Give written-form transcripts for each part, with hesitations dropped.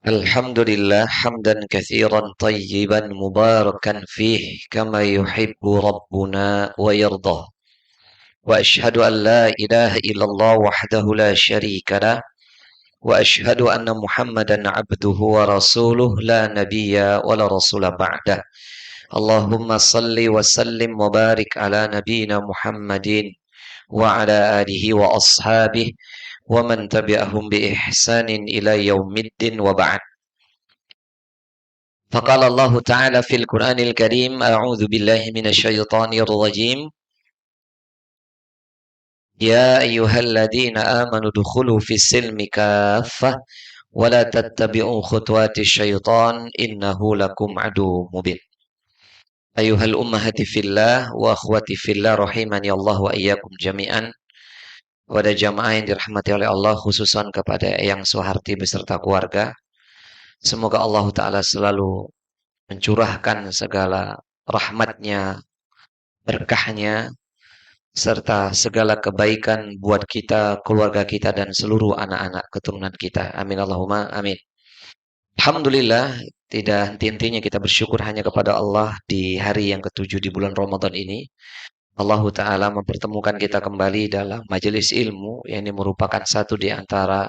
Alhamdulillah hamdan katsiran tayyiban mubarakan fih kama yuhibbu rabbuna wa yardah. Wa ashhadu an la ilaha illallah wahdahu la syarika lah wa ashhadu anna Muhammadan abduhu wa rasuluh la nabiyya wa la rasula ba'dah. Allahumma salli wa sallim wa barik ala nabiyyina Muhammadin wa ala alihi wa ashabihi wa man tabi'ahum bi ihsanin ila yaumiddin wa ba'd. فقال الله تعالى في القرآن الكريم أعوذ بالله من الشيطان الرجيم يا أيها الذين آمنوا ادخلوا في السلم كافة ولا تتبعوا خطوات الشيطان إنه لكم عدو مبين. أيها الأمهات في الله وأخواتي في الله rahimani Allah wa iyyakum jami'an. Pada jamaah yang dirahmati oleh Allah, khususan kepada Eyang Suharti beserta keluarga, semoga Allah Ta'ala selalu mencurahkan segala rahmatnya, berkahnya, serta segala kebaikan buat kita, keluarga kita, dan seluruh anak-anak keturunan kita. Amin Allahumma amin. Alhamdulillah, tidak henti-hentinya kita bersyukur hanya kepada Allah di hari yang ketujuh di bulan Ramadan ini. Allah Ta'ala mempertemukan kita kembali dalam majelis ilmu, yang ini merupakan satu di antara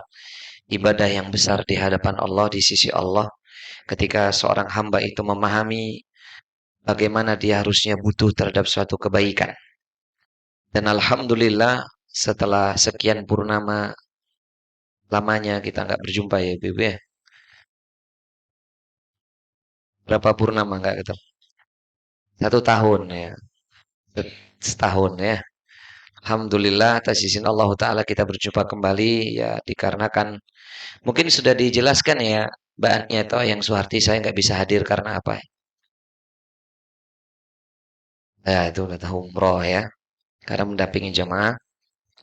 ibadah yang besar di hadapan Allah, di sisi Allah, ketika seorang hamba itu memahami bagaimana dia harusnya butuh terhadap suatu kebaikan. Dan Alhamdulillah setelah sekian purnama lamanya kita nggak berjumpa ya Ibu ya. Berapa purnama nggak ketemu? 1 tahun ya. Setahun ya. Alhamdulillah atas izin Allah Ta'ala kita berjumpa kembali ya, dikarenakan mungkin sudah dijelaskan ya Mbak Ania atau yang Suharti, saya nggak bisa hadir karena apa ya, itu kata umroh ya, karena mendampingi jamaah.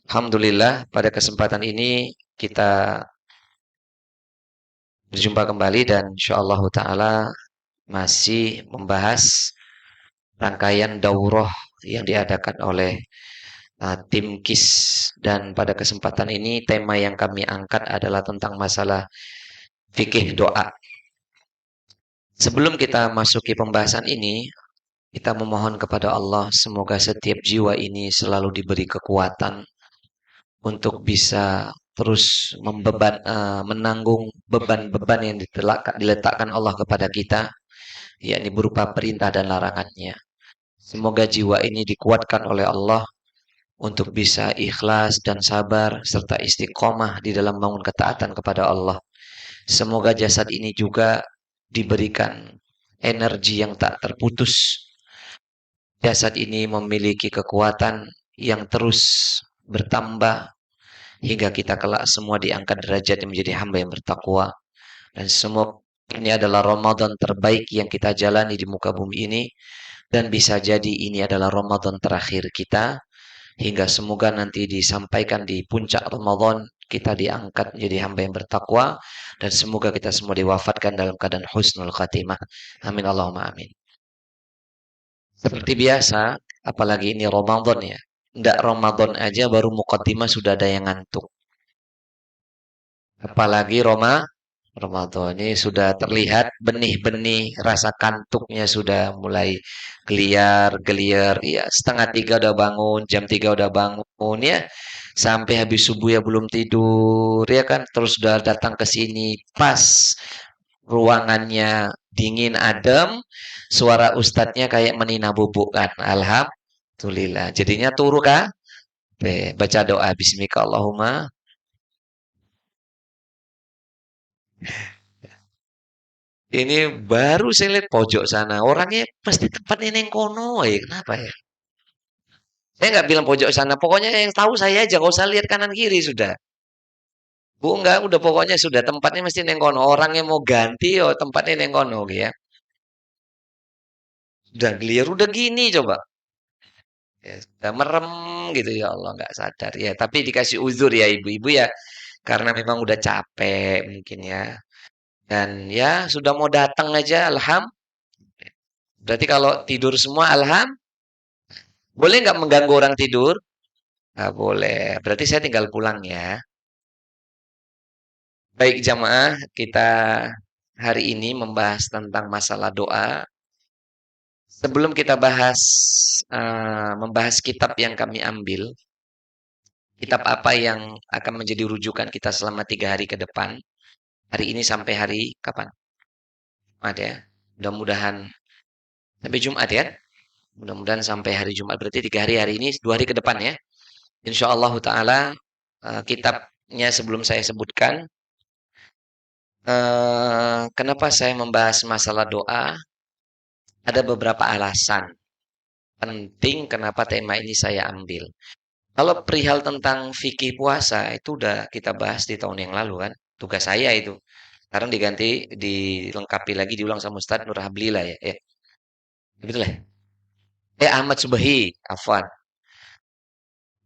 Alhamdulillah pada kesempatan ini kita berjumpa kembali dan insyaallah Ta'ala masih membahas rangkaian daurah yang diadakan oleh tim KIS, dan pada kesempatan ini tema yang kami angkat adalah tentang masalah fikih doa. Sebelum kita masuki pembahasan ini, kita memohon kepada Allah semoga setiap jiwa ini selalu diberi kekuatan untuk bisa terus menanggung beban-beban yang diletakkan Allah kepada kita, yakni berupa perintah dan larangannya. Semoga jiwa ini dikuatkan oleh Allah untuk bisa ikhlas dan sabar serta istiqomah di dalam bangun ketaatan kepada Allah. Semoga jasad ini juga diberikan energi yang tak terputus. Jasad ini memiliki kekuatan yang terus bertambah hingga kita kelak semua diangkat derajat menjadi hamba yang bertakwa. Dan semua ini adalah Ramadan terbaik yang kita jalani di muka bumi ini, dan bisa jadi ini adalah Ramadan terakhir kita, hingga semoga nanti disampaikan di puncak Ramadan kita diangkat menjadi hamba yang bertakwa, dan semoga kita semua diwafatkan dalam keadaan husnul khatimah. Amin Allahumma amin. Seperti biasa, apalagi ini Ramadan ya. Nggak Ramadan aja baru mukaddimah sudah ada yang ngantuk. Apalagi Ramadan ini sudah terlihat benih-benih rasa kantuknya sudah mulai geliar-geliar. Ya, setengah tiga udah bangun, jam 3 udah bangun ya. Sampai habis subuh ya belum tidur ya kan. Terus sudah datang ke sini pas ruangannya dingin adem, suara ustadznya kayak menina bubuk kan. Alhamdulillah. Jadinya turu kah? Baca doa bismika Allahumma. Ini baru saya lihat pojok sana. Orangnya pasti tempatnya neng kono ya. Kenapa ya? Saya nggak bilang pojok sana. Pokoknya yang tahu saya aja. Nggak usah lihat kanan kiri sudah. Bu enggak, udah pokoknya sudah tempatnya mesti neng kono. Orangnya mau ganti, oh tempatnya neng kono ya. Udah clear, udah gini coba. Ya, udah merem gitu ya Allah nggak sadar ya. Tapi dikasih uzur ya ibu-ibu ya. Karena memang udah capek mungkin ya. Dan ya sudah mau datang aja, Berarti kalau tidur semua, boleh nggak mengganggu orang tidur? Nggak boleh. Berarti saya tinggal pulang ya. Baik jamaah, kita hari ini membahas tentang masalah doa. Sebelum kita membahas kitab yang kami ambil, kitab apa yang akan menjadi rujukan kita selama 3 hari ke depan. Hari ini sampai hari kapan? Jumat ya. Mudah-mudahan sampai Jumat ya. Mudah-mudahan sampai hari Jumat, berarti 3 hari, hari ini 2 hari ke depan ya. Insya Allah Ta'ala kitabnya sebelum saya sebutkan. Kenapa saya membahas masalah doa? Ada beberapa alasan penting kenapa tema ini saya ambil. Kalau perihal tentang fikih puasa itu udah kita bahas di tahun yang lalu kan. Tugas saya itu. Sekarang diganti, dilengkapi lagi, diulang sama Ustadz Nur Hablila ya. Ya, betul ya? Ahmad Subahi, Afwan.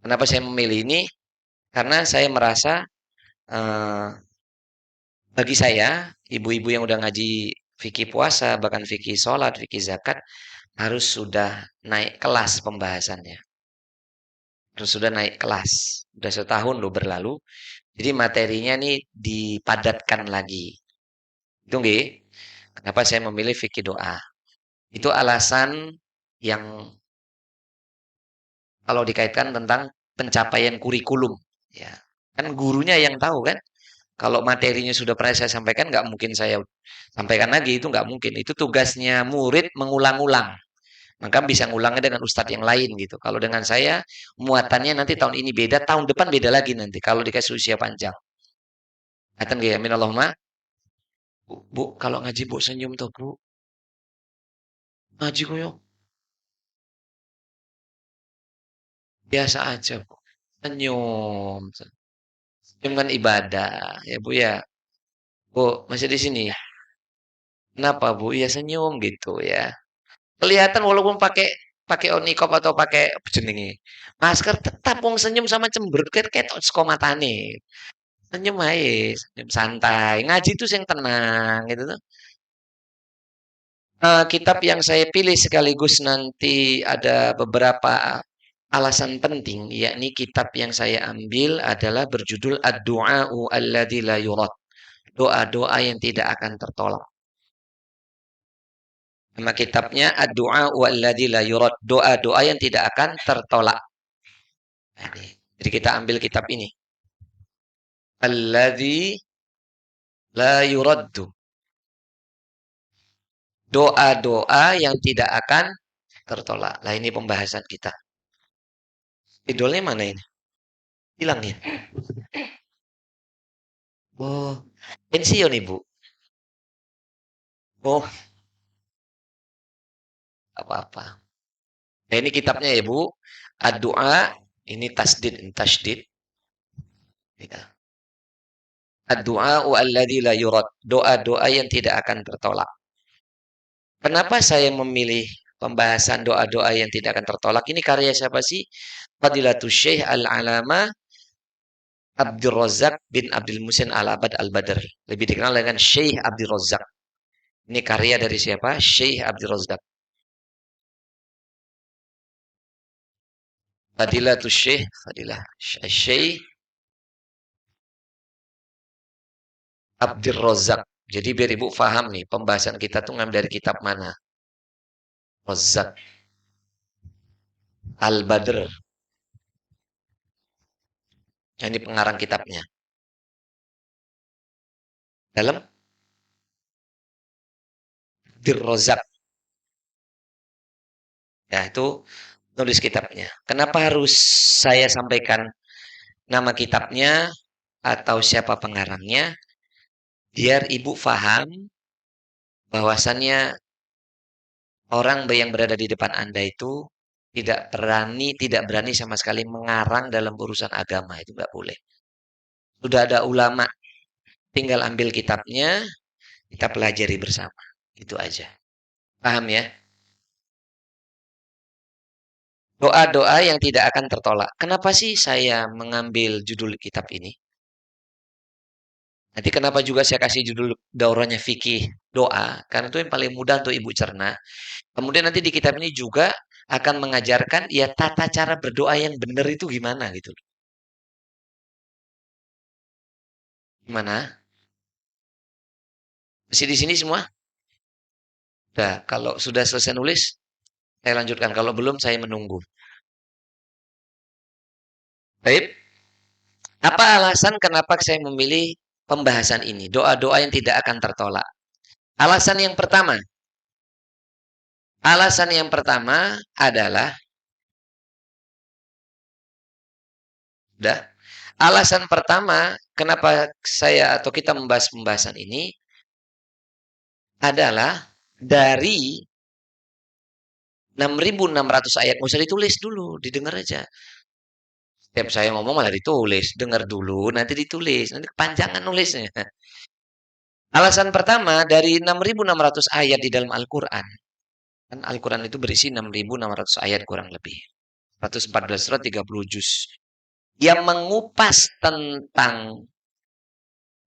Kenapa saya memilih ini? Karena saya merasa eh, bagi saya, ibu-ibu yang udah ngaji fikih puasa, bahkan fikih sholat, fikih zakat, harus sudah naik kelas pembahasannya. Harus sudah naik kelas. Udah setahun loh berlalu. Jadi materinya nih dipadatkan lagi. Itu nggih. Kenapa saya memilih fikih doa? Itu alasan yang kalau dikaitkan tentang pencapaian kurikulum. Ya, kan gurunya yang tahu kan. Kalau materinya sudah pernah saya sampaikan, nggak mungkin saya sampaikan lagi. Itu nggak mungkin. Itu tugasnya murid mengulang-ulang. Maka bisa ngulangnya dengan ustadz yang lain gitu. Kalau dengan saya, muatannya nanti tahun ini beda, tahun depan beda lagi nanti. Kalau dikasih usia panjang. Ngaten nggih, amin Allahumma. Bu, kalau ngaji bu senyum tuh bu. Ngaji koyo biasa aja bu. Senyum. Senyum kan ibadah. Ya bu ya. Bu, masih di sini. Kenapa bu? Ya senyum gitu ya. Kelihatan walaupun pakai pakai onikop atau pakai apa jenenge masker tetap wong senyum sama cemberut ketok saka matane. Senyum aja, senyum santai. Ngaji itu yang tenang gitu tuh. Kitab yang saya pilih sekaligus nanti ada beberapa alasan penting, yakni kitab yang saya ambil adalah berjudul Ad-Du'a'u Alladzi La Yurad. Doa-doa yang tidak akan tertolak. Nama kitabnya Ad-Du'a'u Alladzi La Yurad. Doa-doa yang tidak akan tertolak. Nah, ini. Jadi kita ambil kitab ini. Alladzi La Yuraddu. Doa-doa yang tidak akan tertolak. Lah ini pembahasan kita. Idolnya mana ini? Hilang ya? Oh, pensiun ibu. Oh, apa-apa. Nah ini kitabnya ya bu. Ad-doa, ini tasdid, ini tasdid. Ya. Ad-doa alladzi la yurad. Doa-doa yang tidak akan tertolak. Kenapa saya memilih pembahasan doa-doa yang tidak akan tertolak? Ini karya siapa sih? Fadilatul Syekh Al-Alama Abdul Razak bin Abdul Musin Al-Abad Al-Badr. Lebih dikenal dengan Syekh Abdul Razak. Ini karya dari siapa? Syekh Abdul Razak. Fadilatul Syekh, Fadilah Syekh Abdul Razak. Jadi biar ibu paham nih, pembahasan kita tuh ngambil dari kitab mana? Razak Al-Badr. Ini pengarang kitabnya. Dalam Abdul Razak. Ya, itu nulis kitabnya. Kenapa harus saya sampaikan nama kitabnya atau siapa pengarangnya? Biar ibu paham bahwasannya orang yang berada di depan Anda itu tidak berani sama sekali mengarang dalam urusan agama. Itu nggak boleh. Sudah ada ulama, tinggal ambil kitabnya, kita pelajari bersama. Itu aja. Paham ya? Doa-doa yang tidak akan tertolak. Kenapa sih saya mengambil judul kitab ini? Nanti kenapa juga saya kasih judul daurahnya fikih doa? Karena itu yang paling mudah untuk ibu cerna. Kemudian nanti di kitab ini juga akan mengajarkan ya tata cara berdoa yang benar itu gimana gitu. Gimana? Masih di sini semua? Nah, kalau sudah selesai nulis, saya lanjutkan. Kalau belum, saya menunggu. Baik, apa alasan kenapa saya memilih pembahasan ini? Doa-doa yang tidak akan tertolak. Alasan yang pertama adalah, dah, alasan pertama kenapa saya atau kita membahas pembahasan ini adalah dari 6.600 ayat. Nggak usah ditulis dulu, didengar aja. Setiap saya ngomong malah ditulis. Dengar dulu, nanti ditulis. Nanti kepanjangan nulisnya. Alasan pertama, dari 6.600 ayat di dalam Al-Quran. Kan Al-Quran itu berisi 6.600 ayat kurang lebih. 114 surat, 30 juz. Yang mengupas tentang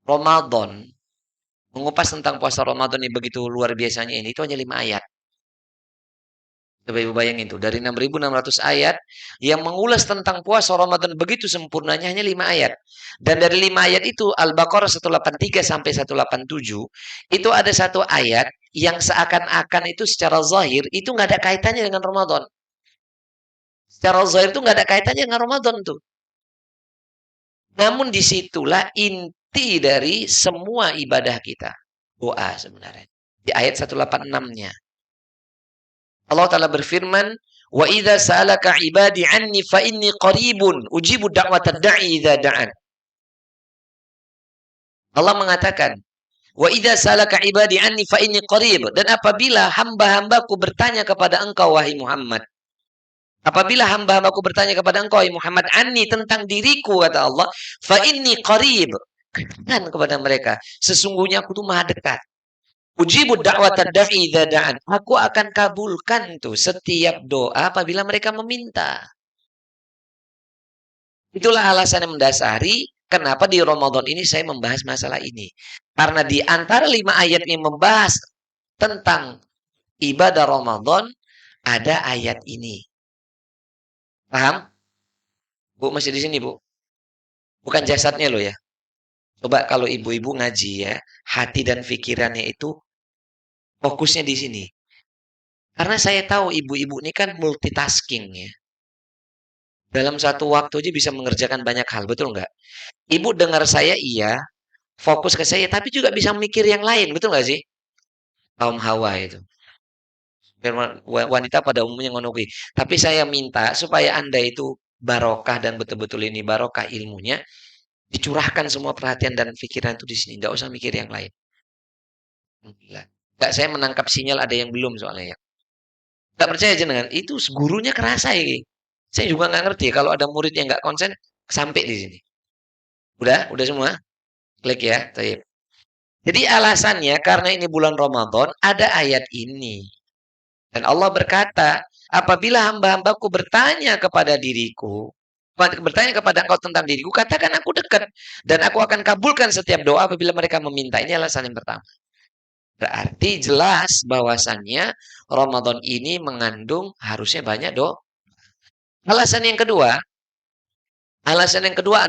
Ramadan. Mengupas tentang puasa Ramadan yang begitu luar biasanya ini. Itu hanya 5 ayat. Coba Ibu bayangin itu. Dari 6.600 ayat yang mengulas tentang puasa Ramadan begitu sempurnanya hanya 5 ayat. Dan dari 5 ayat itu Al-Baqarah 183 sampai 187 itu ada satu ayat yang seakan-akan itu secara zahir itu nggak ada kaitannya dengan Ramadan. Secara zahir itu nggak ada kaitannya dengan Ramadan tuh. Namun disitulah inti dari semua ibadah kita. Doa sebenarnya. Di ayat 186-nya. Allah Ta'ala berfirman, "Wa idza sa'alaka 'ibadi 'anni fa inni qaribun ujibu da'watad da'i idza da'an." Allah mengatakan, "Wa idza sa'alaka 'ibadi 'anni fa inni qarib." Dan apabila hamba-hambaku bertanya kepada engkau wahai Muhammad, apabila hamba-hambaku bertanya kepada engkau wahai Muhammad, "Anni," tentang diriku kata Allah, "fa inni qarib." Katakan kepada mereka, sesungguhnya aku tuh maha dekat. Ujibu da'watad da'i idza da'an. Aku akan kabulkan tuh setiap doa apabila mereka meminta. Itulah alasan yang mendasari kenapa di Ramadan ini saya membahas masalah ini. Karena di antara 5 ayat yang membahas tentang ibadah Ramadan, ada ayat ini. Paham? Bu, masih di sini, Bu? Bukan jasadnya loh ya. Coba kalau ibu-ibu ngaji ya, hati dan pikirannya itu fokusnya di sini. Karena saya tahu ibu-ibu ini kan multitasking ya. Dalam satu waktu aja bisa mengerjakan banyak hal, betul nggak? Ibu dengar saya iya, fokus ke saya, tapi juga bisa mikir yang lain, betul nggak sih? Kaum Hawa itu. Wanita pada umumnya ngonoki. Tapi saya minta supaya Anda itu barokah dan betul-betul ini barokah ilmunya, dicurahkan semua perhatian dan pikiran itu di sini. Nggak usah mikir yang lain. Nggak, saya menangkap sinyal ada yang belum soalnya ya. Nggak percaya jenengan, itu gurunya kerasa ya. Saya juga nggak ngerti kalau ada murid yang nggak konsen sampai di sini. Udah semua? Klik ya. Taib. Jadi alasannya karena ini bulan Ramadan ada ayat ini. Dan Allah berkata, apabila hamba-hambaku bertanya kepada diriku, bertanya kepada engkau tentang diriku, katakan aku dekat. Dan aku akan kabulkan setiap doa apabila mereka meminta. Ini alasan yang pertama. Berarti jelas bahwasannya Ramadan ini mengandung harusnya banyak doa. Alasan yang kedua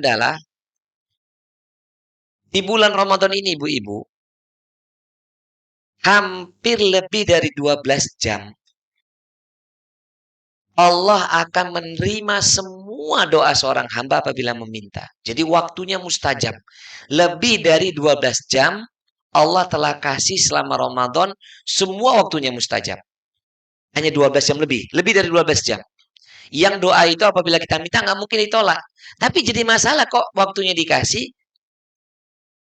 adalah di bulan Ramadan ini ibu-ibu, hampir lebih dari 12 jam Allah akan menerima semua doa seorang hamba apabila meminta. Jadi waktunya mustajab. Lebih dari 12 jam Allah telah kasih selama Ramadan semua waktunya mustajab. Hanya 12 jam lebih. Lebih dari 12 jam. Yang doa itu apabila kita minta nggak mungkin ditolak. Tapi jadi masalah kok waktunya dikasih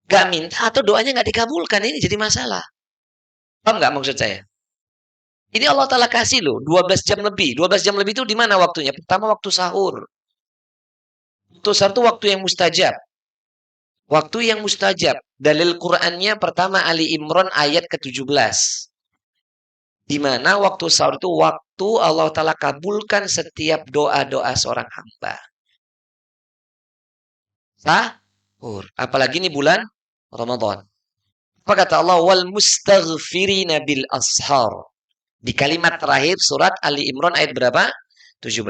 nggak minta atau doanya nggak dikabulkan. Ini jadi masalah. Paham nggak maksud saya? Ini Allah Ta'ala kasih loh 12 jam lebih. 12 jam lebih itu di mana waktunya? Pertama waktu sahur. Waktu sahur itu waktu yang mustajab. Waktu yang mustajab. Dalil Qur'annya pertama Ali Imran ayat ke-17. Di mana waktu sahur itu waktu Allah Ta'ala kabulkan setiap doa-doa seorang hamba. Sahur. Apalagi ini bulan Ramadan. Apa kata Allah? Wal mustaghfirina bil ashar. Di kalimat terakhir surat Ali Imran ayat berapa? 17.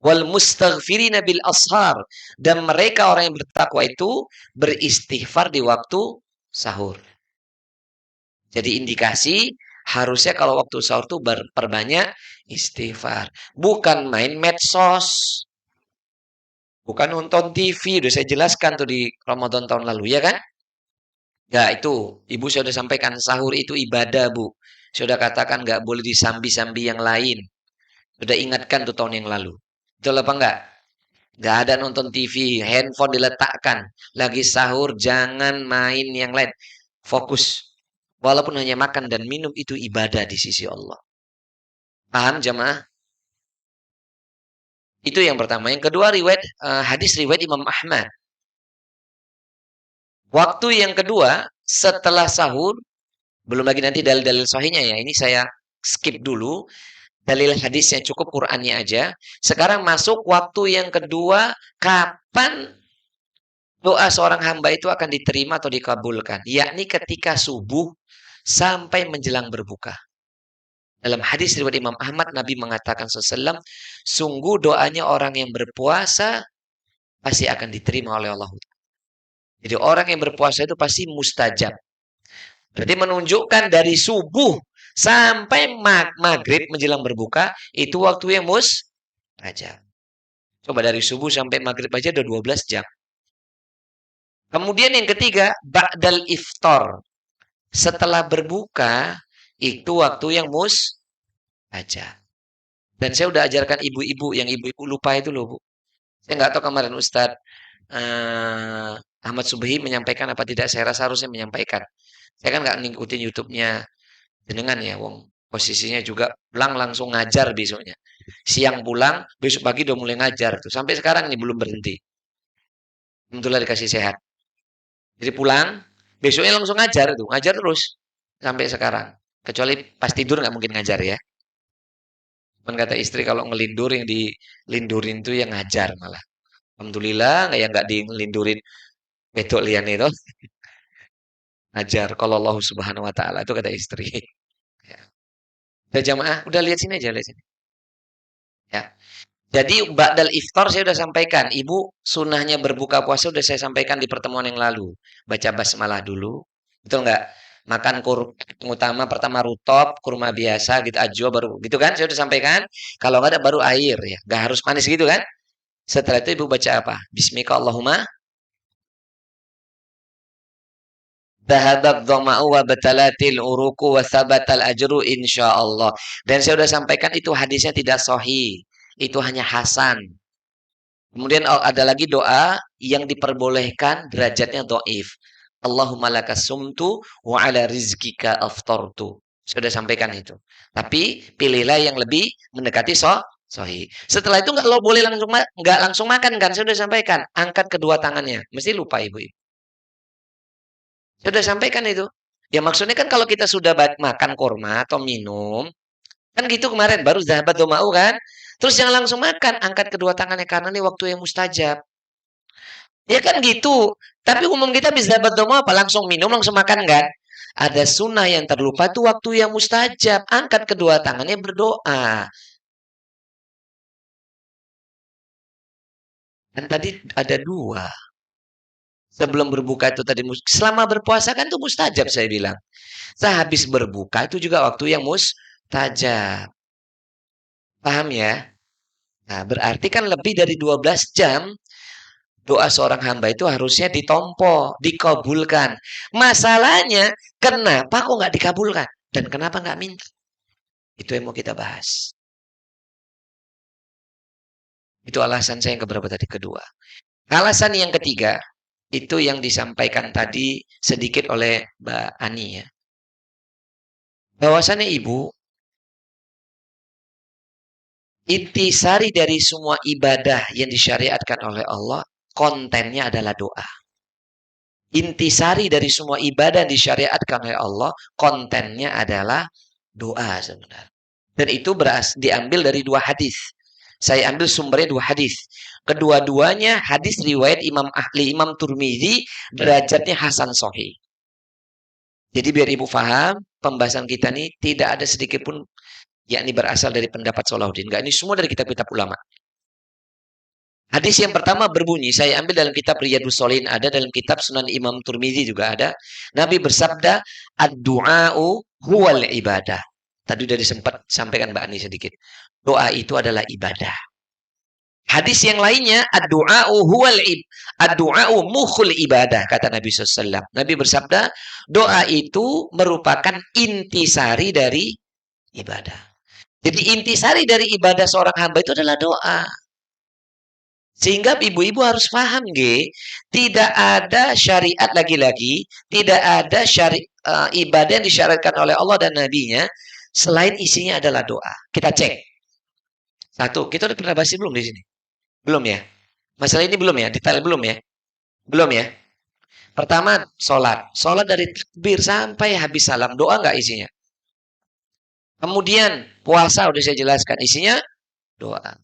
Wal mustaghfirina bil ashar. Dan mereka orang yang bertakwa itu beristighfar di waktu sahur. Jadi indikasi harusnya kalau waktu sahur tuh perbanyak istighfar. Bukan main medsos. Bukan nonton TV. Udah saya jelaskan tuh di Ramadan tahun lalu, ya kan? Ya itu, Ibu sudah sampaikan sahur itu ibadah, Bu. Sudah katakan nggak boleh disambi-sambi yang lain. Sudah ingatkan tuh tahun yang lalu. Betul apa enggak? Nggak ada nonton TV, handphone diletakkan. Lagi sahur, jangan main yang lain. Fokus. Walaupun hanya makan dan minum itu ibadah di sisi Allah. Paham jemaah? Itu yang pertama. Yang kedua hadis riwayat Imam Ahmad. Waktu yang kedua setelah sahur, belum lagi nanti dalil-dalil sahihnya ya. Ini saya skip dulu. Dalil hadisnya cukup Qur'annya aja. Sekarang masuk waktu yang kedua, kapan doa seorang hamba itu akan diterima atau dikabulkan. Yakni ketika subuh sampai menjelang berbuka. Dalam hadis riwayat Imam Ahmad, Nabi mengatakan SAW, sungguh doanya orang yang berpuasa pasti akan diterima oleh Allah. Jadi orang yang berpuasa itu pasti mustajab. Berarti menunjukkan dari subuh sampai maghrib menjelang berbuka, itu waktu yang mustajab. Coba dari subuh sampai maghrib aja udah 12 jam. Kemudian yang ketiga, ba'dal iftar. Setelah berbuka, itu waktu yang mustajab. Dan saya udah ajarkan ibu-ibu, yang ibu-ibu lupa itu loh, Bu. Saya nggak tahu kemarin Ustadz Ahmad Subhi menyampaikan apa tidak. Saya rasa harusnya menyampaikan. Saya kan nggak ngikutin YouTube-nya jenengan ya, wong. Posisinya juga pulang langsung ngajar besoknya. Siang pulang, besok pagi udah mulai ngajar tuh. Sampai sekarang ini belum berhenti. Alhamdulillah dikasih sehat. Jadi pulang, besoknya langsung ngajar tuh, ngajar terus sampai sekarang. Kecuali pas tidur nggak mungkin ngajar ya. Cuman kata istri kalau ngelindur yang dilindurin tuh yang ngajar malah. Alhamdulillah nggak dilindurin wedok lian itu ngajar kalau Allah Subhanahu wa taala itu kata istri. Ya. Udah jamaah, udah lihat sini aja lihat sini. Ya. Jadi ba'dal iftar saya udah sampaikan. Ibu sunahnya berbuka puasa udah saya sampaikan di pertemuan yang lalu. Baca basmalah dulu. Betul nggak? Makan utama pertama rutop, kurma biasa gitu ajwa baru gitu kan? Saya udah sampaikan. Kalau nggak ada baru air ya. Nggak harus manis gitu kan? Setelah itu ibu baca apa? Bismika Allahumma dhahabat dhama'u wa batalatil uruku wa thabatal ajru insyaallah. Dan saya sudah sampaikan itu hadisnya tidak sahih. Itu hanya hasan. Kemudian ada lagi doa yang diperbolehkan derajatnya dhaif. Allahumma lakas sumtu wa ala rizkika aftartu. Sudah sampaikan itu. Tapi pilihlah yang lebih mendekati sahih. Setelah itu nggak lo boleh nggak langsung makan kan? Saya sudah sampaikan. Angkat kedua tangannya. Mesti lupa ibu-ibu. Sudah sampaikan itu. Ya maksudnya kan kalau kita sudah makan kurma atau minum, kan gitu kemarin baru zahabat mau kan. Terus jangan langsung makan, angkat kedua tangannya karena ini waktu yang mustajab. Ya kan gitu. Tapi umum kita bisa dapat doa apa? Langsung minum, langsung makan kan? Ada sunnah yang terlupa itu waktu yang mustajab. Angkat kedua tangannya berdoa. Dan tadi ada dua. Sebelum berbuka itu tadi selama berpuasa kan itu mustajab saya bilang. Sehabis berbuka itu juga waktu yang mustajab. Paham ya? Nah, berarti kan lebih dari 12 jam doa seorang hamba itu harusnya ditompo, dikabulkan. Masalahnya, kenapa kok nggak dikabulkan? Dan kenapa nggak minta? Itu yang mau kita bahas. Itu alasan saya yang keberapa tadi? Kedua. Alasan yang ketiga, itu yang disampaikan tadi sedikit oleh Mbak Ani ya. Bahwasannya ibu, intisari dari semua ibadah yang disyariatkan oleh Allah, kontennya adalah doa. Intisari dari semua ibadah yang disyariatkan oleh Allah, kontennya adalah doa sebenarnya. Dan itu diambil dari dua hadis. Saya ambil sumbernya dua hadis. Kedua-duanya hadis riwayat Imam Ahli, Imam Turmizi, derajatnya Hasan Sahih. Jadi biar ibu paham, pembahasan kita ini tidak ada sedikit pun yakni berasal dari pendapat Salahuddin. Enggak, ini semua dari kitab-kitab ulama. Hadis yang pertama berbunyi, saya ambil dalam kitab Riyadhus Shalihin, ada dalam kitab Sunan Imam Turmizi juga ada. Nabi bersabda, "Ad-du'a'u huwal ibadah." Tadi sudah disempat sampaikan Mbak Ani sedikit. Doa itu adalah ibadah. Hadis yang lainnya, ad-du'a'u huwal ad-du'a'u mukhul ibadah, kata Nabi SAW. Nabi bersabda, doa itu merupakan intisari dari ibadah. Jadi intisari dari ibadah seorang hamba itu adalah doa. Sehingga ibu-ibu harus paham, tidak ada syariat lagi-lagi, tidak ada ibadah yang disyariatkan oleh Allah dan Nabi-Nya selain isinya adalah doa. Kita cek. Satu, kita udah pernah bahas belum di sini? Belum ya? Masalah ini belum ya? Detail belum ya? Belum ya? Pertama, sholat. Sholat dari takbir sampai habis salam. Doa nggak isinya? Kemudian, puasa udah saya jelaskan. Isinya doa.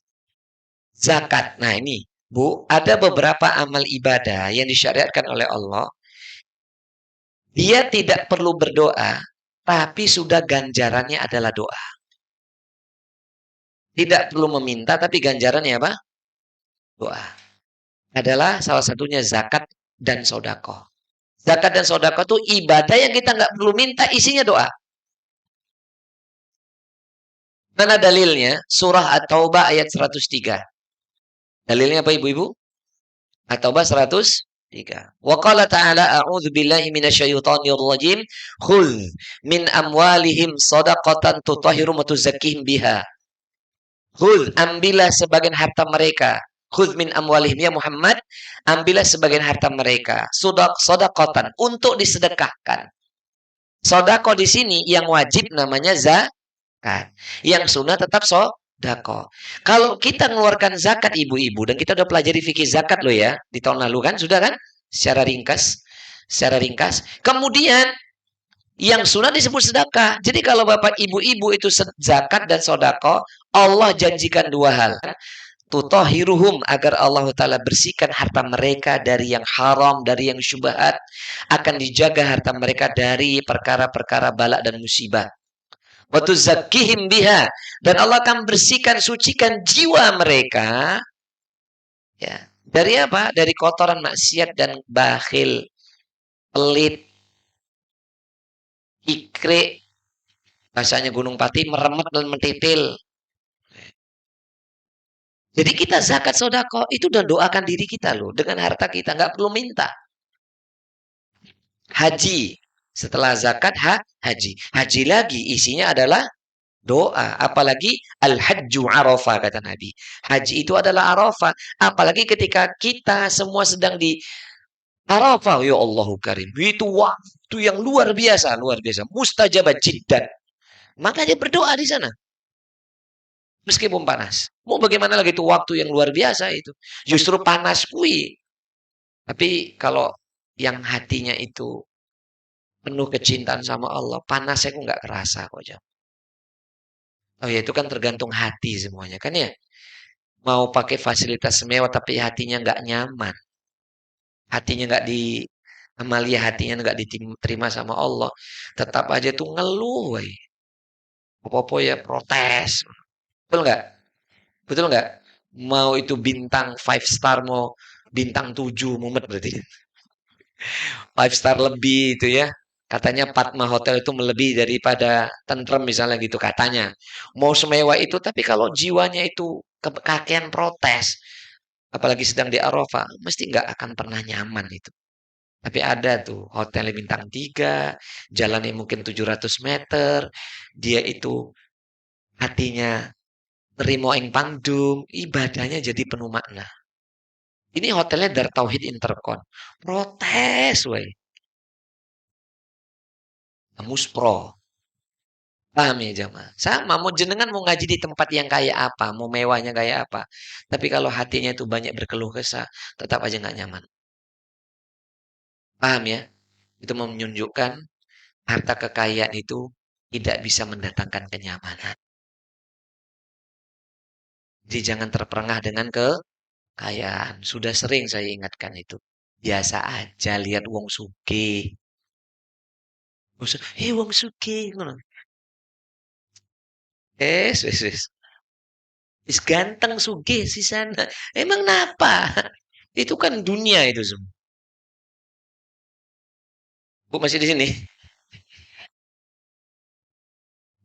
Zakat. Nah ini, Bu, ada beberapa amal ibadah yang disyariatkan oleh Allah. Dia tidak perlu berdoa, tapi sudah ganjarannya adalah doa. Tidak perlu meminta, tapi ganjarannya apa? Doa. Adalah salah satunya zakat dan sodako. Zakat dan sodako itu ibadah yang kita nggak perlu minta, isinya doa. Mana dalilnya? Surah At-Taubah ayat 103. Dalilnya apa ibu-ibu? At-Taubah 103. Wa qala ta'ala a'udzu billahi minasyaitonir rajim. Khudz min amwalihim shadaqatan tutahhirum wa tuzakkihim biha. Khudz, ambillah sebagian harta mereka. Khudz min amwalihim, ya Muhammad, ambillah sebagian harta mereka. Shadaqatan, untuk disedekahkan. Sodako di sini yang wajib namanya zakat. Yang sunnah tetap sodako. Kalau kita mengeluarkan zakat ibu-ibu, dan kita udah pelajari fikih zakat loh ya, di tahun lalu kan, sudah kan? Secara ringkas. Secara ringkas. Kemudian, yang sunnah disebut sedekah. Jadi kalau bapak ibu-ibu itu zakat dan sodako, Allah janjikan dua hal. Tutahhiruhum, agar Allah Ta'ala bersihkan harta mereka dari yang haram, dari yang syubhat. Akan dijaga harta mereka dari perkara-perkara balak dan musibah. Wa tuzakkihim biha, dan Allah akan bersihkan, sucikan jiwa mereka, ya, dari apa? Dari kotoran maksiat dan bakhil, pelit, ikrik, bahasanya Gunung Pati, meremet dan mentitil. Jadi kita zakat sodako itu udah doakan diri kita loh, dengan harta kita, nggak perlu minta. Haji, setelah zakat haji. Haji lagi isinya adalah doa. Apalagi al-hajju arafah, kata Nabi. Haji itu adalah arafah. Apalagi ketika kita semua sedang di arafah. Ya Allahu karim. Itu waktu yang luar biasa. Luar biasa. Mustajabah jiddan. Makanya berdoa di sana. Meskipun panas. Mau bagaimana lagi itu waktu yang luar biasa itu. Justru panas kui. Tapi kalau yang hatinya itu penuh kecintaan sama Allah, panasnya kok nggak kerasa kok, Jam. Oh ya, itu kan tergantung hati semuanya kan ya. Mau pakai fasilitas mewah tapi hatinya nggak nyaman. Hatinya nggak di Amalia, hatinya nggak diterima sama Allah. Tetap aja tuh ngeluh, woy. Apa-apa ya protes. Betul nggak? Betul nggak? Mau itu bintang 5 star, mau bintang 7 mumet berarti. 5 star lebih itu ya. Katanya Padma Hotel itu melebihi daripada Tentrem misalnya gitu katanya. Mau semewah itu, tapi kalau jiwanya itu kekakean protes, apalagi sedang di Arafah, mesti nggak akan pernah nyaman itu. Tapi ada tuh hotel bintang 3, jalannya mungkin 700 meter, dia itu hatinya nerimo ing pangdung, ibadahnya jadi penuh makna. Ini hotelnya Dar Tauhid Intercon. Protes, weh. Muspro. Paham ya jamaah? Sama, mau jenengan mau ngaji di tempat yang kayak apa, mau mewahnya kayak apa. Tapi kalau hatinya itu banyak berkeluh kesah, tetap aja nggak nyaman. Paham ya? Itu menunjukkan harta kekayaan itu tidak bisa mendatangkan kenyamanan. Jadi jangan terperangah dengan kekayaan. Sudah sering saya ingatkan itu. Biasa aja lihat wong sugih. Wong sugih. Wes, wes, wes. Is ganteng sugih si sana. Emang napa? Itu kan dunia itu semua. Bu masih di sini?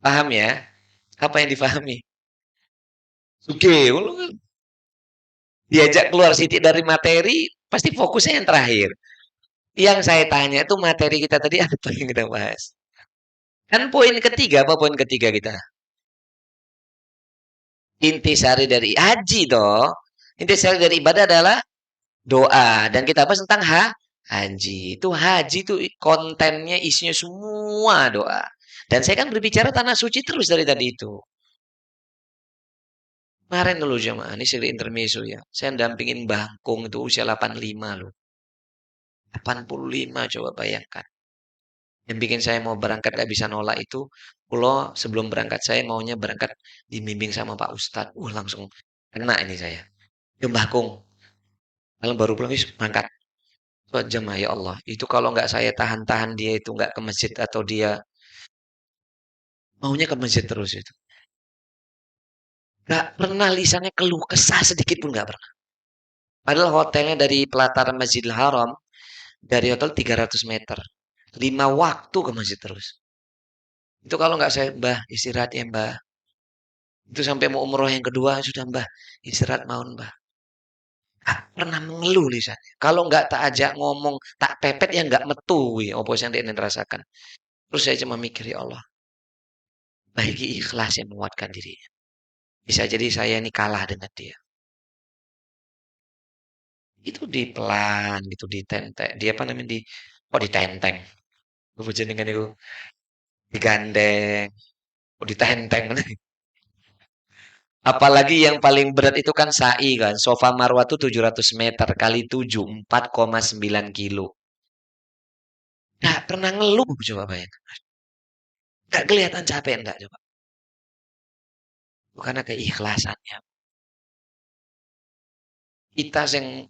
Paham ya? Apa yang difahami? Sugih. Diajak keluar sitik dari materi, pasti fokusnya yang terakhir. Yang saya tanya itu materi kita tadi apa yang kita bahas? Kan poin ketiga, apa poin ketiga kita? Intisari dari haji toh. Intisari dari ibadah adalah doa. Dan kita bahas tentang haji. Itu haji itu kontennya isinya semua doa. Dan saya kan berbicara tanah suci terus dari tadi itu. Kemarin dulu jemaah, ini seri intermezzo ya. Saya dampingin Bangkung itu usia 85 loh. 85 coba bayangkan. Yang bikin saya mau berangkat gak bisa nolak itu, kalau sebelum berangkat saya maunya berangkat dibimbing sama Pak Ustadz. Langsung kena ini saya. Ke Bangkung. Kalau baru pulang, berangkat. Jemaah ya Allah. Itu kalau nggak saya tahan-tahan dia itu nggak ke masjid atau dia maunya ke masjid terus itu. Nggak pernah lisannya keluh kesah sedikit pun nggak pernah. Padahal hotelnya dari pelataran Masjidil Haram, dari hotel 300 meter. 5 waktu ke masjid terus. Itu kalau nggak saya, Mbah, istirahat ya Mbah. Itu sampai mau umroh yang kedua, sudah Mbah, istirahat mau Mbah. Nggak pernah mengeluh lisannya. Kalau nggak tak ajak ngomong, tak pepet ya nggak metu. Ya, apa yang dia rasakan. Terus saya cuma mikir, ya Allah, bagi ikhlas yang menguatkan dirinya. Bisa jadi saya ini kalah dengan dia. Itu di pelan, gitu, ditenteng. Dia apa namanya, kok ditenteng. Gue dengan itu, digandeng, kok ditenteng. Apalagi yang paling berat itu kan sa'i kan. Sofa Marwah itu 700 meter kali 7, 4,9 kilo. Nggak pernah ngeluh, coba bayangkan. Nggak kelihatan capek, enggak coba. Karena keikhlasannya. Kita yang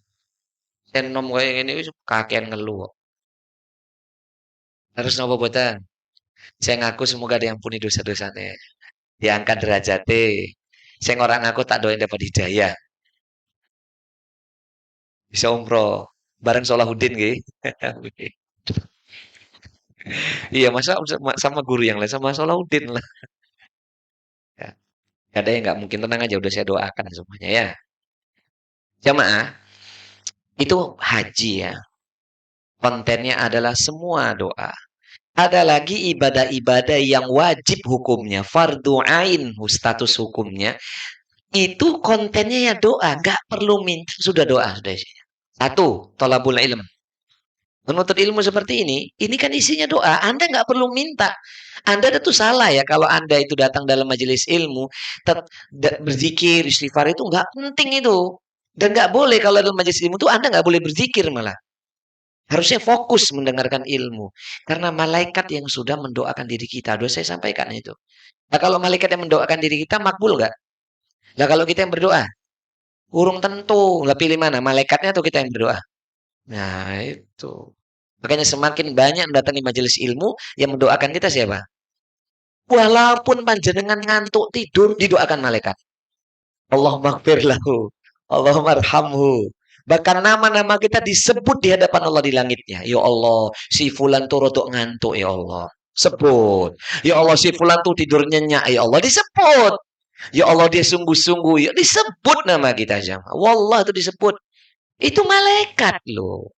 senom kayak gini, kakean ngeluh. Harus nopo boten. Saya ngaku semoga diampuni dosa-dosanya. Diangkat derajatnya. Saya orang ngaku tak doain dapat hidayah. Bisa umroh. Bareng Solahuddin gitu. Iya, masa sama guru yang lain, sama Solahuddin lah. Ya, gak ada yang nggak mungkin, tenang aja, udah saya doakan semuanya ya. Jamaah, itu haji ya. Kontennya adalah semua doa. Ada lagi ibadah-ibadah yang wajib hukumnya, fardu ain status hukumnya. Itu kontennya ya doa, nggak perlu minta, sudah doa sudah isinya. Satu, tolabul ilm. Menuntut ilmu seperti ini kan isinya doa. Anda nggak perlu minta. Anda itu salah ya kalau Anda itu datang dalam majelis ilmu, berzikir, istighfar itu nggak penting itu. Dan nggak boleh kalau dalam majelis ilmu itu Anda nggak boleh berzikir malah. Harusnya fokus mendengarkan ilmu. Karena malaikat yang sudah mendoakan diri kita. Sudah saya sampaikan itu. Nah kalau malaikat yang mendoakan diri kita, makbul nggak? Nah kalau kita yang berdoa, urung tentu. Lah pilih mana? Malaikatnya atau kita yang berdoa? Nah itu. Makanya semakin banyak mendatangi majelis ilmu yang mendoakan kita siapa? Walaupun panjenengan ngantuk tidur, didoakan malaikat. Allahumma gfir lahu. Allahumma arhamhu. Bahkan nama-nama kita disebut di hadapan Allah di langitnya. Ya Allah, si fulan tuh rodok ngantuk ya Allah. Sebut. Ya Allah, si fulan tuh tidur nyenyak ya Allah. Disebut. Ya Allah, dia sungguh-sungguh. Ya disebut nama kita jamaah. Wallah itu disebut. Itu malaikat loh.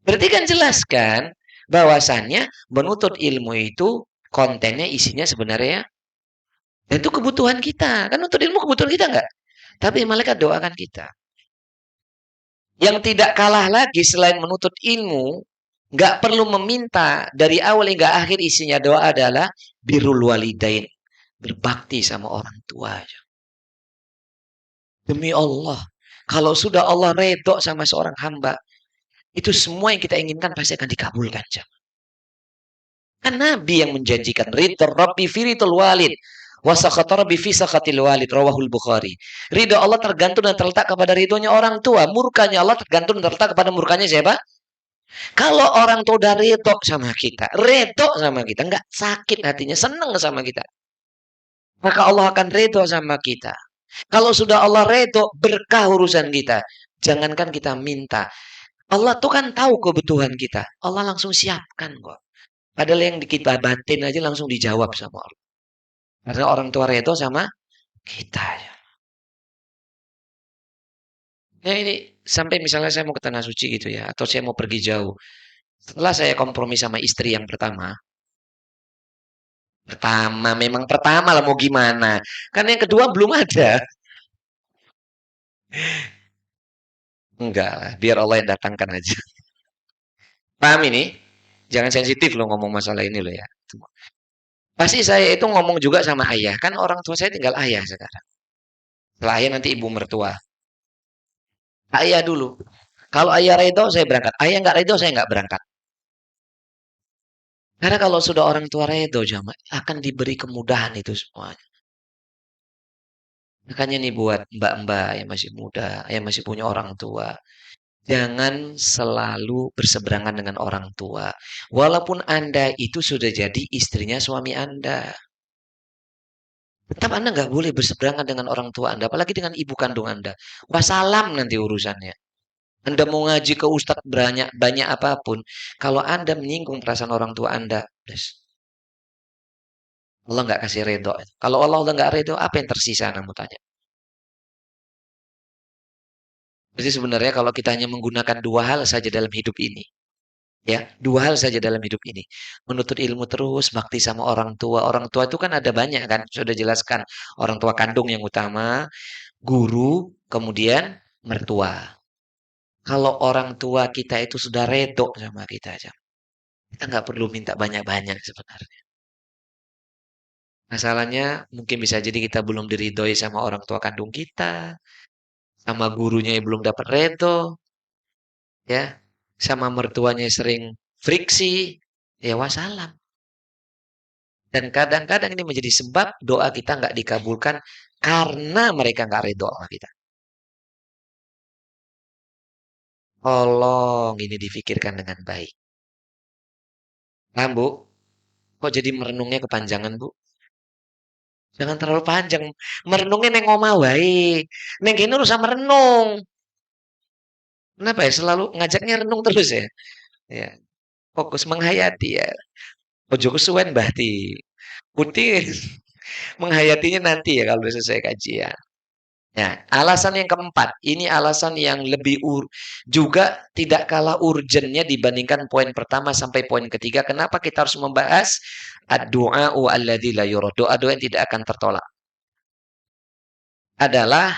Berarti kan jelas kan bahwasannya menuntut ilmu itu kontennya isinya sebenarnya dan itu kebutuhan kita. Kan menuntut ilmu kebutuhan kita enggak? Tapi malaikat doakan kita. Yang tidak kalah lagi selain menuntut ilmu, enggak perlu meminta dari awal hingga akhir isinya doa adalah birrul walidain, berbakti sama orang tua aja. Demi Allah, kalau sudah Allah redho sama seorang hamba, itu semua yang kita inginkan pasti akan dikabulkan. Kan Nabi yang menjanjikan ridho Rabbi fi ridhol walid wa sakhata Rabbi fi sakhatil walid rawahul Bukhari. Ridho Allah tergantung dan terletak kepada ridhonya orang tua, murkanya Allah tergantung dan terletak kepada murkanya siapa? Kalau orang tua udah ridho sama kita, enggak sakit hatinya, senang sama kita. Maka Allah akan ridho sama kita. Kalau sudah Allah redho, berkah urusan kita. Jangankan kita minta. Allah tuh kan tahu kebutuhan kita. Allah langsung siapkan kok. Padahal yang kita batin aja langsung dijawab sama Allah. Karena orang tua redho sama kita ya. Ya ini sampai misalnya saya mau ke tanah suci gitu ya, atau saya mau pergi jauh. Setelah saya kompromi sama istri yang pertama, pertama memang pertama lah mau gimana. Kan yang kedua belum ada. Enggak lah, biar Allah yang datangkan aja. Paham ini? Jangan sensitif loh ngomong masalah ini loh ya. Pasti saya itu ngomong juga sama ayah. Kan orang tua saya tinggal ayah sekarang. Setelah ayah nanti ibu mertua. Ayah dulu. Kalau ayah redo saya berangkat. Ayah nggak redo saya nggak berangkat. Karena kalau sudah orang tua redo jamaah akan diberi kemudahan itu semuanya. Makanya nih buat mbak-mbak yang masih muda, yang masih punya orang tua. Jangan selalu berseberangan dengan orang tua. Walaupun Anda itu sudah jadi istrinya suami Anda. Tetap Anda nggak boleh berseberangan dengan orang tua Anda. Apalagi dengan ibu kandung Anda. Wassalam nanti urusannya. Anda mau ngaji ke ustadz banyak apapun. Kalau Anda menyinggung perasaan orang tua Anda. Allah nggak kasih ridho. Kalau Allah udah nggak ridho, apa yang tersisa? Kamu tanya. Jadi sebenarnya kalau kita hanya menggunakan dua hal saja dalam hidup ini. Ya, dua hal saja dalam hidup ini. Menuntut ilmu terus, bakti sama orang tua. Orang tua itu kan ada banyak kan, sudah jelaskan. Orang tua kandung yang utama, guru, kemudian mertua. Kalau orang tua kita itu sudah redo sama kita aja. Kita nggak perlu minta banyak-banyak sebenarnya. Masalahnya mungkin bisa jadi kita belum diridhoi sama orang tua kandung kita, sama gurunya yang belum dapat redo, ya, sama mertuanya sering friksi, ya wassalam. Dan kadang-kadang ini menjadi sebab doa kita nggak dikabulkan karena mereka nggak ridho sama kita. Tolong ini difikirkan dengan baik. Paham, Bu? Kok jadi merenungnya kepanjangan, Bu? Jangan terlalu panjang. Merenungnya neng omah wae. Neng kene usah merenung. Kenapa ya selalu ngajaknya renung terus ya? Ya, fokus menghayati ya. Ojo kesuwen bahti. Putih menghayatinya nanti ya kalau selesai kajian. Ya, alasan yang keempat, ini alasan yang juga tidak kalah urgennya dibandingkan poin pertama sampai poin ketiga. Kenapa kita harus membahas ad-du'a'u alladzi la yurad, doa-doa yang tidak akan tertolak. Adalah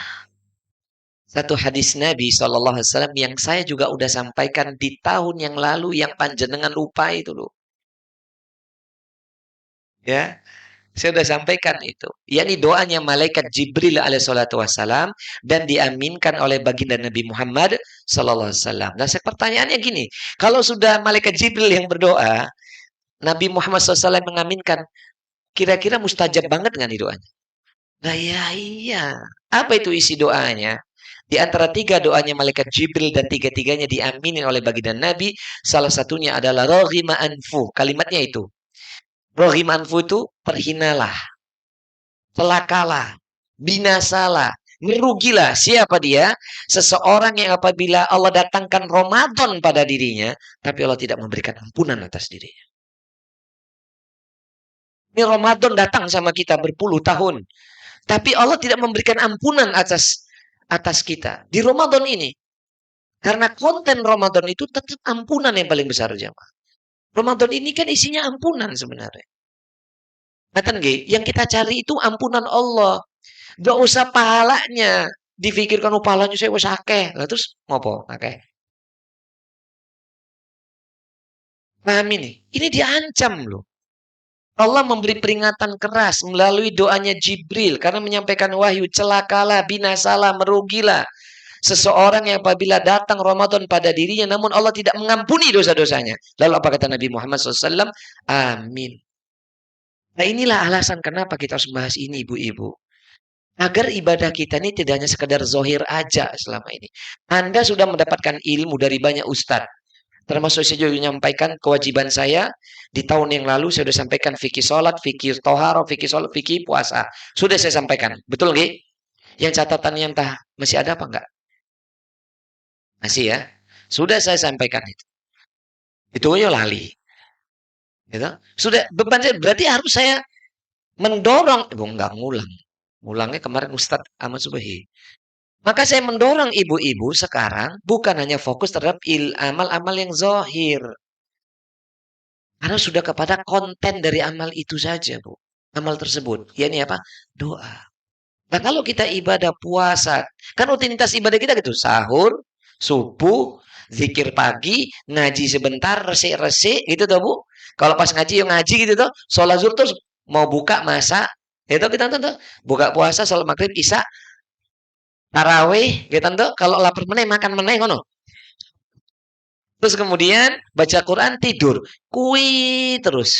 satu hadis Nabi SAW yang saya juga udah sampaikan di tahun yang lalu yang panjenengan lupa itu loh. Ya, saya sudah sampaikan itu. Yakni doanya malaikat Jibril alaihissalatu wassalam dan diaminkan oleh baginda Nabi Muhammad sallallahu alaihi wasallam. Nah, pertanyaannya gini, kalau sudah malaikat Jibril yang berdoa, Nabi Muhammad SAW mengaminkan, kira-kira mustajab banget nggak nih doanya? Nah, ya iya. Apa itu isi doanya? Di antara tiga doanya malaikat Jibril dan tiga-tiganya diaminin oleh baginda Nabi, salah satunya adalah roghima anfu. Kalimatnya itu. Roghima anfu itu terhinalah, celakalah, binasalah, merugilah. Siapa dia? Seseorang yang apabila Allah datangkan Ramadan pada dirinya, tapi Allah tidak memberikan ampunan atas dirinya. Ini Ramadan datang sama kita berpuluh tahun, tapi Allah tidak memberikan ampunan atas kita di Ramadan ini. Karena konten Ramadan itu tetap ampunan yang paling besar jemaah. Ramadan ini kan isinya ampunan sebenarnya. Ngatan nggih, yang kita cari itu ampunan Allah. Gak usah pahalanya. Difikirkan oh pahalanya saya wis akeh. Lah terus ngopo akeh? Paham ini? Ini diancam loh. Allah memberi peringatan keras melalui doanya Jibril karena menyampaikan wahyu celakalah, binasalah, merugilah seseorang yang apabila datang Ramadan pada dirinya namun Allah tidak mengampuni dosa-dosanya. Lalu apa kata Nabi Muhammad SAW? Amin. Nah inilah alasan kenapa kita harus membahas ini ibu-ibu. Agar ibadah kita ini tidak hanya sekedar zohir aja selama ini. Anda sudah mendapatkan ilmu dari banyak ustadz. Termasuk saya juga menyampaikan kewajiban saya di tahun yang lalu saya sudah sampaikan fikih sholat, fikih toharo, fikih sholat, fikih puasa. Sudah saya sampaikan. Betul nggih? Yang catatan yang tah masih ada apa enggak? Masih ya. Sudah saya sampaikan itu. Itu aja lali. Gitu. Sudah beban saya berarti harus saya mendorong, enggak ngulang. Ngulangnya kemarin Ustadz Ahmad Subahi. Maka saya mendorong ibu-ibu sekarang bukan hanya fokus terhadap amal-amal yang zohir. Karena sudah kepada konten dari amal itu saja, Bu. Amal tersebut. Ya ini apa? Doa. Nah kalau kita ibadah puasa, kan rutinitas ibadah kita gitu. Sahur, subuh, zikir pagi, ngaji sebentar, resik-resik gitu tuh Bu. Kalau pas ngaji, yuk ngaji gitu tuh. Sholat zuhur terus mau buka masa. Itu kita tuh. Buka puasa, sholat maghrib, isya, tarawih, gitu tuh. Kalau lapar meneh, makan meneh, ngono. Terus kemudian baca Quran, tidur. Kui terus.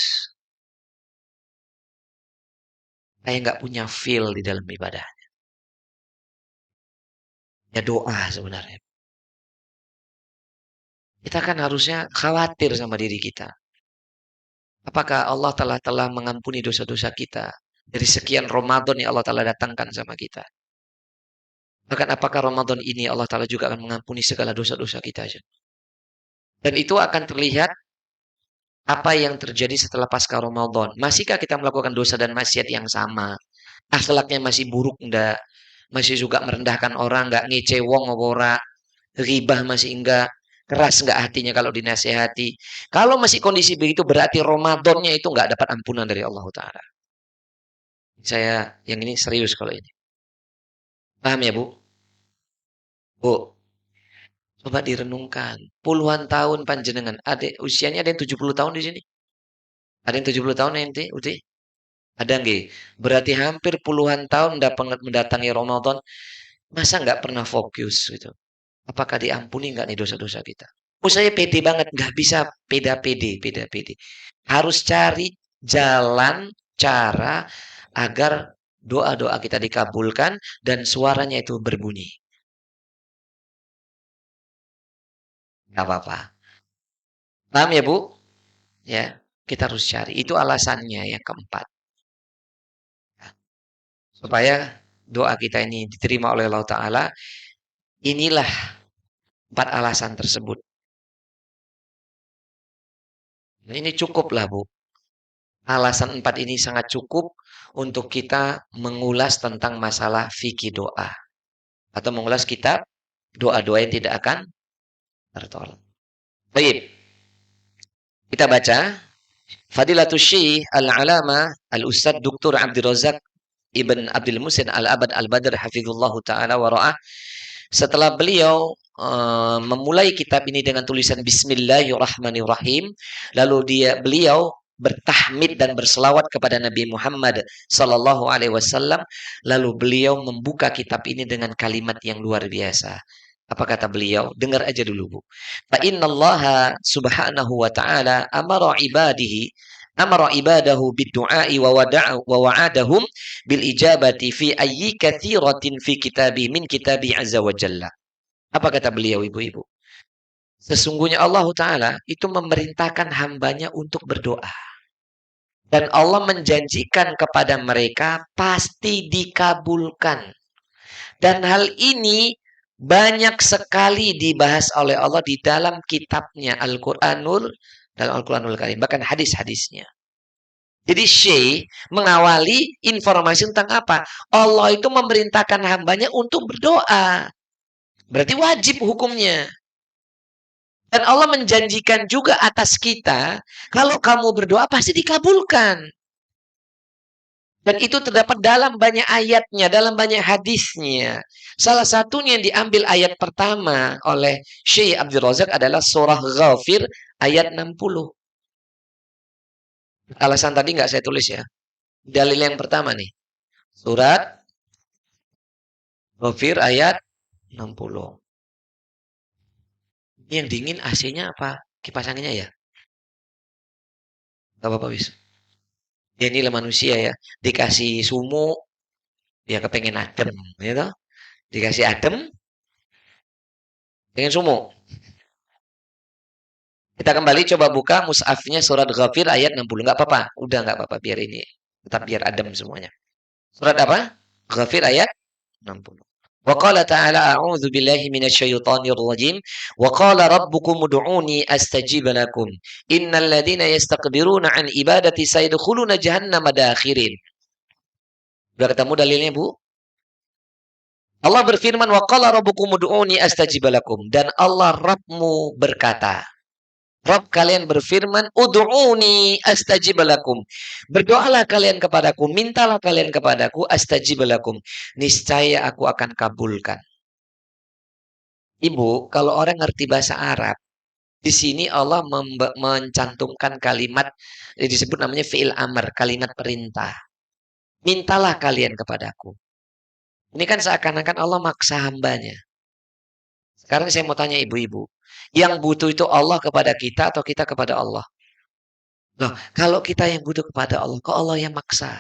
Saya nggak punya feel di dalam ibadah. Ya doa sebenarnya. Kita kan harusnya khawatir sama diri kita. Apakah Allah telah mengampuni dosa-dosa kita dari sekian Ramadan yang Allah telah datangkan sama kita? Bahkan apakah Ramadan ini Allah Ta'ala juga akan mengampuni segala dosa-dosa kita aja? Dan itu akan terlihat apa yang terjadi setelah pasca Ramadan. Masihkah kita melakukan dosa dan maksiat yang sama? Akhlaknya masih buruk enggak? Masih juga merendahkan orang enggak? Ngece wong ora? Ribah masih enggak? Keras enggak hatinya kalau dinasehati? Kalau masih kondisi begitu berarti Ramadannya itu enggak dapat ampunan dari Allah Ta'ala. Saya yang ini serius kalau ini. Paham ya, Bu? Bu, coba direnungkan. Puluhan tahun panjenengan. Usianya ada yang 70 tahun di sini. Ada yang 70 tahun nanti, Uti? Ada nggih? Berarti hampir puluhan tahun dapat mendatangi Ramadan. Masa nggak pernah fokus gitu? Apakah diampuni nggak nih dosa-dosa kita? Oh, saya pede banget. Nggak bisa pede. Harus cari jalan, cara agar doa-doa kita dikabulkan dan suaranya itu berbunyi. Nggak apa-apa. Paham ya, Bu? Ya, kita harus cari. Itu alasannya yang keempat. Supaya doa kita ini diterima oleh Allah Ta'ala. Inilah empat alasan tersebut. Ini cukup lah, Bu. Alasan empat ini sangat cukup untuk kita mengulas tentang masalah fikih doa. Atau mengulas kitab doa-doa yang tidak akan tertolak. Baik, kita baca. Fadilatul Syekh Al-Alama Al-Ustadz Dr. Abdul Razak Ibn Abdul Musin Al-Abad Al-Badr Hafizullah Ta'ala wa ra'ah. Setelah beliau memulai kitab ini dengan tulisan Bismillahirrahmanirrahim, lalu beliau bertahmid dan berselawat kepada Nabi Muhammad sallallahu alaihi wasallam, lalu beliau membuka kitab ini dengan kalimat yang luar biasa. Apa kata beliau? Dengar aja dulu, Bu. Fa innallaha subhanahu wa ta'ala amara ibadahu bid-du'ai wa wa'adahum bil ijabati fi ayyi katsiratin fi kitabi min kitabi azza wa jalla. Apa kata beliau, ibu-ibu? Sesungguhnya Allah Ta'ala itu memerintahkan hambanya untuk berdoa. Dan Allah menjanjikan kepada mereka pasti dikabulkan. Dan hal ini banyak sekali dibahas oleh Allah di dalam kitabnya dalam Al-Quranul Karim. Bahkan hadis-hadisnya. Jadi Syekh mengawali informasi tentang apa? Allah itu memerintahkan hambanya untuk berdoa. Berarti wajib hukumnya. Dan Allah menjanjikan juga atas kita, kalau kamu berdoa pasti dikabulkan. Dan itu terdapat dalam banyak ayatnya, dalam banyak hadisnya. Salah satunya yang diambil ayat pertama oleh Syekh Abdul Razak adalah surah Ghafir ayat 60. Alasan tadi nggak saya tulis ya. Dalil yang pertama nih. Surat Ghafir ayat 60. Ini yang dingin AC-nya apa? Kipas anginnya ya? Gak apa-apa, wis. Ya inilah manusia ya. Dikasih sumu, ya kepengen adem. Gitu. Dikasih adem, pengen sumu. Kita kembali coba buka mushafnya surat Ghafir ayat 60. Nggak apa-apa. Udah nggak apa-apa. Biar ini. Tetap biar adem semuanya. Surat apa? Ghafir ayat 60. Wa qala ta'ala a'udzu billahi minasyaitonir rajim wa qala rabbukum ud'uni astajib lakum innal ladzina yastakbiruna an ibadati sayadkhuluna jahannama dakhirin. Sudah ketemu dalilnya, Bu? Allah berfirman wa qala rabbukum ud'uni astajib lakum dan Allah Rabbmu berkata, Rabb kalian berfirman, ud'uni astajib lakum. Berdoalah kalian kepadaku, mintalah kalian kepadaku, astajib lakum. Niscaya aku akan kabulkan. Ibu, kalau orang ngerti bahasa Arab, di sini Allah mencantumkan kalimat, disebut namanya fi'il amr, kalimat perintah. Mintalah kalian kepadaku. Ini kan seakan-akan Allah maksa hambanya. Sekarang saya mau tanya ibu-ibu, yang butuh itu Allah kepada kita atau kita kepada Allah? Loh, kalau kita yang butuh kepada Allah, kok Allah yang maksa?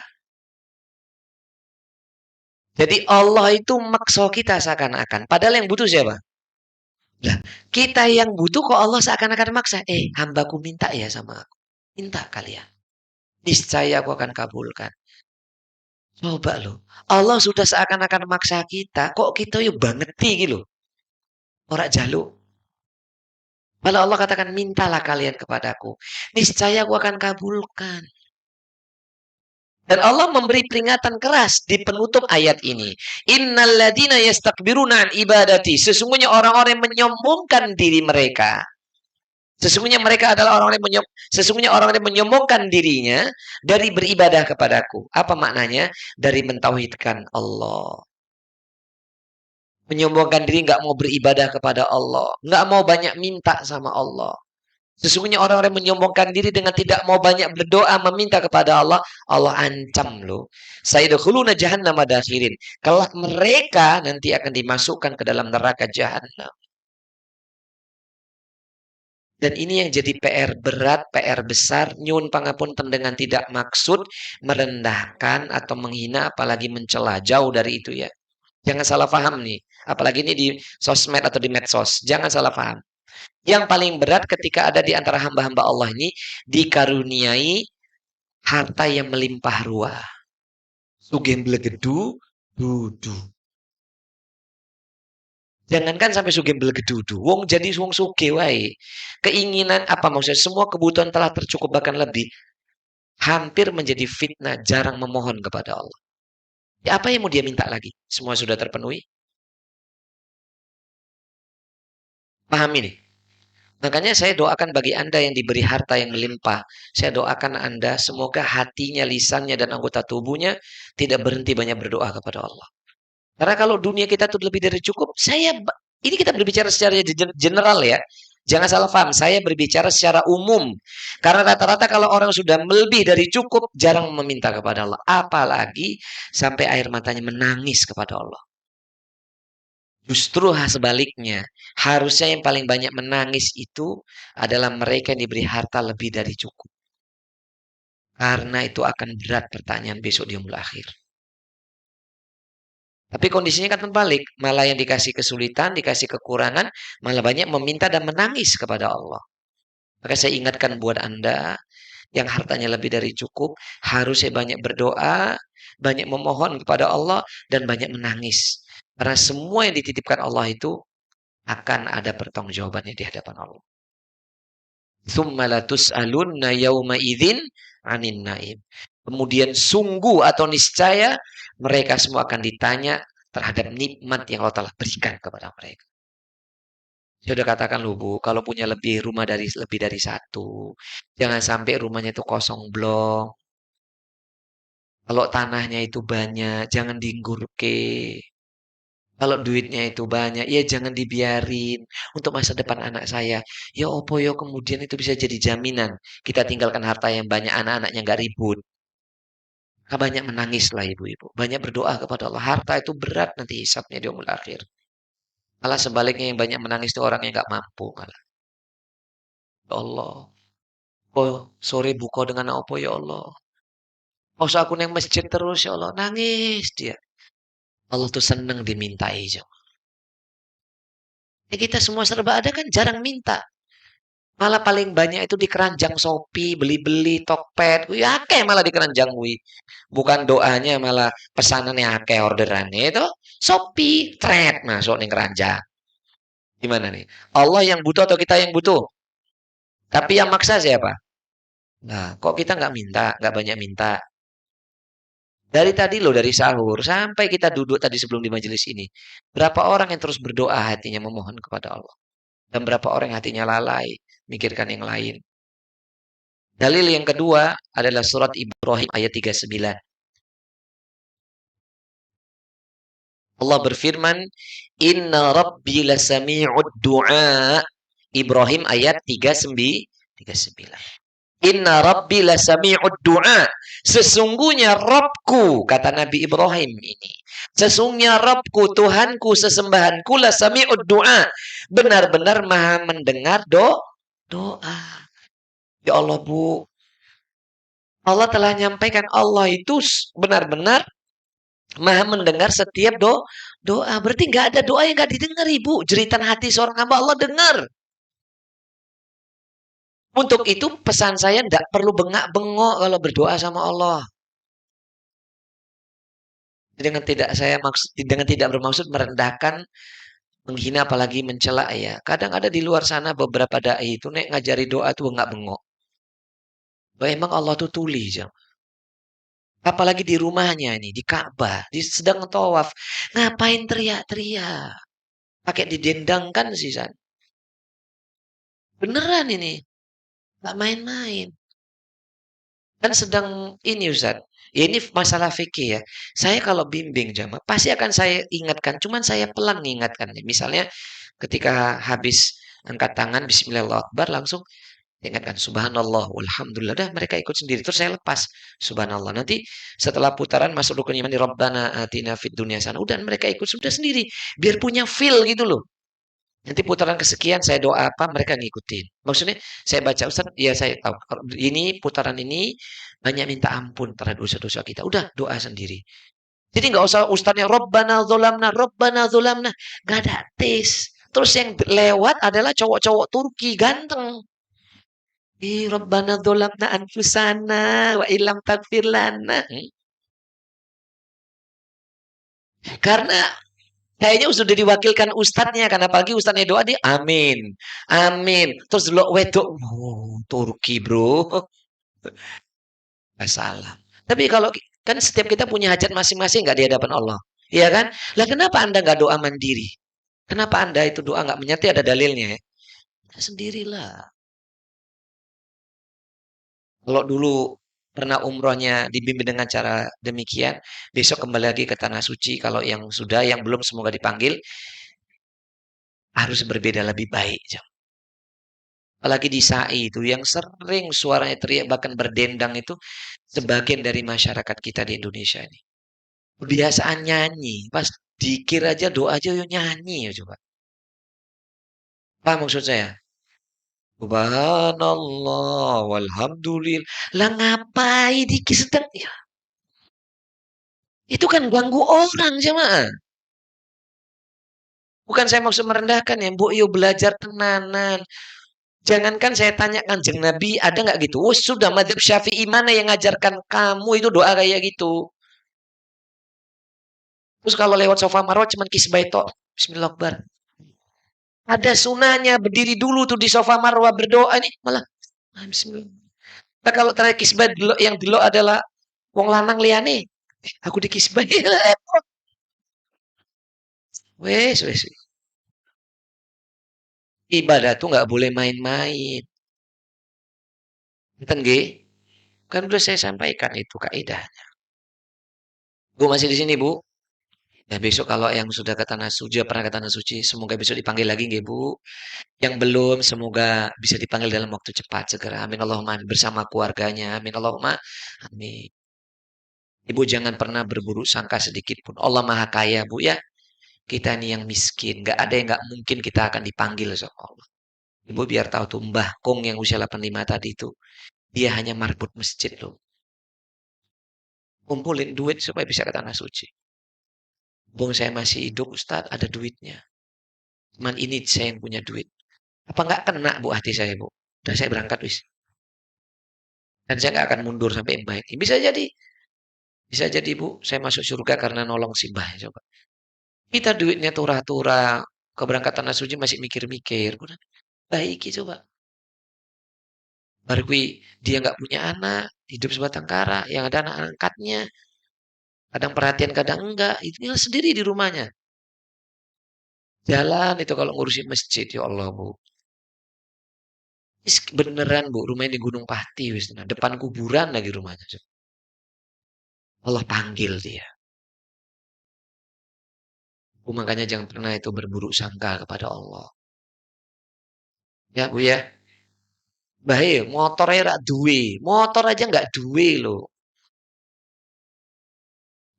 Jadi Allah itu maksa kita seakan-akan. Padahal yang butuh siapa? Lah, kita yang butuh kok Allah seakan-akan maksa. Hambaku minta ya sama aku. Minta kalian. Niscaya aku akan kabulkan. Coba loh. Allah sudah seakan-akan maksa kita. Kok kita yuk banget gitu. Orang jaluk. Malah Allah katakan, mintalah kalian kepadaku. Niscaya aku akan kabulkan. Dan Allah memberi peringatan keras di penutup ayat ini. Innalladzina yastakbiruna an ibadati. Sesungguhnya orang-orang yang menyombongkan diri mereka. Sesungguhnya mereka adalah sesungguhnya orang-orang yang menyombongkan dirinya dari beribadah kepadaku. Apa maknanya? Dari mentauhidkan Allah. Menyombongkan diri nggak mau beribadah kepada Allah. Nggak mau banyak minta sama Allah. Sesungguhnya orang-orang menyombongkan diri dengan tidak mau banyak berdoa meminta kepada Allah, Allah ancam loh. Sayadkhuluna jahannama dakhirin. Kelak mereka nanti akan dimasukkan ke dalam neraka jahanam. Dan ini yang jadi PR berat, PR besar, nyun pangapunten dengan tidak maksud merendahkan atau menghina apalagi mencela, jauh dari itu ya. Jangan salah paham nih, apalagi ini di sosmed atau di medsos. Jangan salah paham. Yang paling berat ketika ada di antara hamba-hamba Allah ini dikaruniai harta yang melimpah ruah. Sugih blegedu dudu. Jangankan sampai sugih blegedu. Wong jadi wong sugih wae. Keinginan apa maksudnya? Semua kebutuhan telah tercukup bahkan lebih. Hampir menjadi fitnah, jarang memohon kepada Allah. Ya, apa yang mau dia minta lagi? Semua sudah terpenuhi. Pahami nih. Makanya saya doakan bagi Anda yang diberi harta yang melimpah. Saya doakan Anda semoga hatinya, lisannya, dan anggota tubuhnya tidak berhenti banyak berdoa kepada Allah. Karena kalau dunia kita itu lebih dari cukup, ini kita berbicara secara general ya. Jangan salah paham, saya berbicara secara umum. Karena rata-rata kalau orang sudah lebih dari cukup, jarang meminta kepada Allah. Apalagi sampai air matanya menangis kepada Allah. Justru sebaliknya, harusnya yang paling banyak menangis itu adalah mereka yang diberi harta lebih dari cukup. Karena itu akan berat pertanyaan besok di yaumul akhir. Tapi kondisinya kan terbalik, malah yang dikasih kesulitan, dikasih kekurangan, malah banyak meminta dan menangis kepada Allah. Maka saya ingatkan buat Anda yang hartanya lebih dari cukup, harusnya banyak berdoa, banyak memohon kepada Allah, dan banyak menangis. Karena semua yang dititipkan Allah itu akan ada pertanggungjawabannya di hadapan Allah. Tsumma latus'alunna yauma idzin 'anin naim. Kemudian sungguh atau niscaya mereka semua akan ditanya terhadap nikmat yang Allah telah berikan kepada mereka. Saya sudah katakan loh Bu, kalau punya lebih dari satu, jangan sampai rumahnya itu kosong blok. Kalau tanahnya itu banyak, jangan dinggurke. Kalau duitnya itu banyak, ya jangan dibiarin untuk masa depan anak saya. Ya opo yo kemudian itu bisa jadi jaminan. Kita tinggalkan harta yang banyak, anak-anaknya nggak ribut. Banyak menangislah ibu-ibu. Banyak berdoa kepada Allah. Harta itu berat nanti hisapnya di yaumul akhir. Malah sebaliknya yang banyak menangis itu orang yang nggak mampu malah. Ya Allah. Oh, sore buka dengan apa ya Allah. Oh, aku neng masjid terus ya Allah. Nangis dia. Allah tuh seneng dimintai. Ya kita semua serba ada kan jarang minta. Malah paling banyak itu di keranjang Shopee, beli-beli, Tokped. Wih, akeh malah di keranjang wih. Bukan doanya malah pesanannya akeh orderannya itu. Shopee, tret masuk nih keranjang. Gimana nih? Allah yang butuh atau kita yang butuh? Tapi yang maksa siapa? Nah, kok kita nggak minta, nggak banyak minta. Dari tadi loh, dari sahur sampai kita duduk tadi sebelum di majelis ini. Berapa orang yang terus berdoa hatinya memohon kepada Allah. Dan berapa orang yang hatinya lalai, mikirkan yang lain. Dalil yang kedua adalah surat Ibrahim ayat 39. Allah berfirman, Inna Rabbi lasami'ud du'a. Ibrahim ayat 39. Inna Rabbi lasami'ud du'a. Sesungguhnya Rabbku, kata Nabi Ibrahim ini. Sesungguhnya Rabbku, Tuhanku, sesembahanku lasami'ud du'a. Benar-benar maha mendengar doa. Ya Allah, Bu. Allah telah nyampaikan Allah itu benar-benar maha mendengar setiap doa. Berarti nggak ada doa yang nggak didengar, Ibu. Jeritan hati seorang hamba Allah dengar. Untuk itu pesan saya tidak perlu bengak-bengok kalau berdoa sama Allah. Dengan tidak bermaksud merendahkan, menghina apalagi mencela ya. Kadang ada di luar sana beberapa dai itu nek ngajari doa tuh bengak-bengok. Bahwa emang Allah tuh tuli jam. Apalagi di rumahnya ini, di Ka'bah, di sedang tawaf. Ngapain teriak-teriak? Pakai didendangkan sih, San. Beneran ini. Gak main-main. Kan sedang ini Ustaz. Ya ini masalah fikih ya. Saya kalau bimbing jamaah pasti akan saya ingatkan. Cuman saya pelan mengingatkan. Misalnya ketika habis angkat tangan Bismillahirrahmanirrahim langsung ingatkan Subhanallah walhamdulillah. Dah mereka ikut sendiri. Terus saya lepas Subhanallah. Nanti setelah putaran masuk rukun iman di Rabbana atina fid dunya sana. Udah mereka ikut sudah sendiri. Biar punya feel gitu loh. Nanti putaran kesekian saya doa apa mereka ngikutin. Maksudnya saya baca Ustaz, ya saya tahu. Ini putaran ini banyak minta ampun terhadap dosa-dosa kita. Udah doa sendiri. Jadi nggak usah Ustaznya Robbana Zolamna. Nggak ada tes. Terus yang lewat adalah cowok-cowok Turki ganteng. Robbana Zolamna anfusana wa ilam takfir lana. Karena kayaknya sudah diwakilkan ustadznya karena pagi ustadznya doa dia amin. Amin. Terus dulu wedok Turki, Bro. Nggak salah. Tapi kalau kan setiap kita punya hajat masing-masing nggak di hadapan Allah. Iya kan? Lah kenapa Anda nggak doa mandiri? Kenapa Anda itu doa nggak menyertai ada dalilnya ya? Sendirilah. Kalau dulu pernah umrohnya dibimbing dengan cara demikian, besok kembali lagi ke tanah suci. Kalau yang sudah, yang belum semoga dipanggil, harus berbeda lebih baik. Apalagi di SAI itu yang sering suaranya teriak bahkan berdendang itu sebagian dari masyarakat kita di Indonesia ini. Kebiasaan nyanyi, pas dikir aja doa aja yuk nyanyi ya coba. Apa maksud saya? Subhanallah walhamdulillah. Lah ngapain dikir sedang ya? Itu kan ganggu orang jemaah. Bukan saya maksud merendahkan ya, Bu, yuk belajar tenanan. Jangankan saya tanya Kanjeng Nabi, ada nggak gitu? Oh, sudah madzhab Syafi'i mana yang ngajarkan kamu itu doa kayak gitu? Terus kalau lewat sofa marwah cuman kisbah itu. Bismillahirrahmanirrahim. Ada sunahnya berdiri dulu tuh di sofa marwah berdoa ini malah bismillah. Nah, kalau terakhir kisbah yang dulu adalah wong lanang liane. Aku di kisbah. Wes, wes. Ibadah tuh nggak boleh main-main. Enten nggih? Kan udah saya sampaikan itu kaidah. Bu masih di sini, Bu? Ya besok kalau yang sudah ke tanah suci, pernah ke tanah suci, semoga besok dipanggil lagi nggih, Bu. Yang belum semoga bisa dipanggil dalam waktu cepat segera. Amin Allahumma amin. Bersama keluarganya. Amin Allahumma amin. Ibu jangan pernah berburuk sangka sedikit pun. Allah Maha Kaya, Bu ya. Kita ini yang miskin, nggak ada yang nggak mungkin kita akan dipanggil sama Allah. Ibu biar tahu tuh Mbah Kong yang usia 85 tadi itu, dia hanya marbut masjid loh. Kumpulin duit supaya bisa ke tanah suci. Bung saya masih hidup, Ustadz, ada duitnya. Cuman ini saya yang punya duit. Apa nggak kena Bu hati saya, Bu? Dan saya berangkat wis. Dan saya nggak akan mundur sampai Mbah ini. Bisa jadi Bu, saya masuk surga karena nolong si Mbah. Coba. Kita duitnya turah-turah, keberangkatan tanah suci masih mikir-mikir. Baiki coba. Baru dia nggak punya anak, hidup sebatang kara, yang ada anak angkatnya, kadang perhatian, kadang enggak. Itu tinggal sendiri di rumahnya. Jalan itu kalau ngurusin masjid, ya Allah Bu. Beneran Bu, rumahnya di Gunung Pati, wis. Nah, depan kuburan lagi rumahnya. Allah panggil dia. Makanya jangan pernah itu berburuk sangka kepada Allah. Ya Bu ya. Bahaya, motor aja rak duwe. Motor aja nggak duwe loh.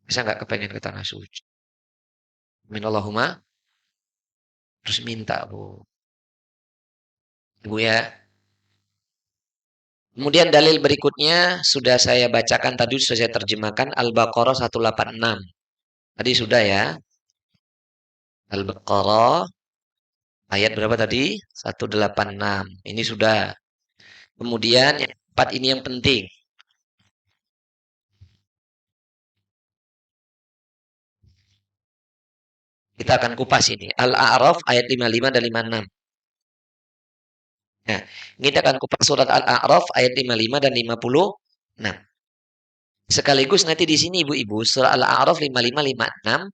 Bisa nggak kepengen ke tanah suci? Amin Allahumma. Terus minta Bu. Bu ya. Kemudian dalil berikutnya sudah saya bacakan tadi, sudah saya terjemahkan Al-Baqarah 186. Tadi sudah ya. Al-Baqarah ayat berapa tadi? 186. Ini sudah. Kemudian yang empat ini yang penting. Kita akan kupas ini. Al-A'raf ayat 55 dan 56. Nah, kita akan kupas surat Al-A'raf ayat 55 dan 56. Sekaligus nanti di sini ibu-ibu, surah Al-A'raf 55 56,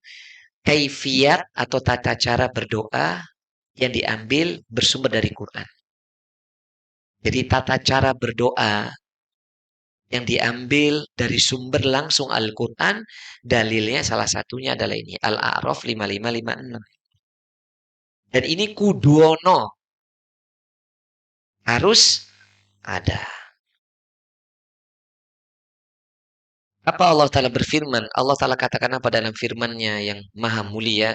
kaifiyat atau tata cara berdoa yang diambil bersumber dari Quran. Jadi tata cara berdoa yang diambil dari sumber langsung Al-Quran, dalilnya salah satunya adalah ini, Al-A'raf 55 56. Dan ini kuduono, harus ada. Apa Allah Ta'ala berfirman? Allah Ta'ala katakan apa dalam firman-Nya yang maha mulia?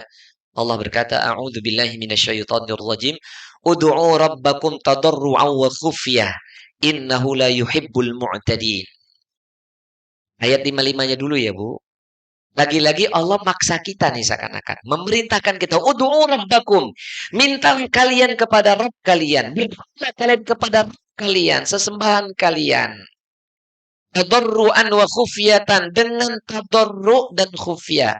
Allah berkata, A'udzu billahi minasyaitonir rajim. Ud'u rabbakum tadarru'an wa khufyah. Innahu la yuhibbul mu'tadin. Ayat 55-nya dulu ya, Bu. Lagi-lagi Allah maksa kita nih seakan-akan. Memerintahkan kita, Ud'u rabbakum. Minta kalian kepada Rabb kalian. Minta kalian kepada Rabb kalian. Sesembahan kalian. Tadarru'an wa khufyatan. Dengan tadarru' dan khufyah.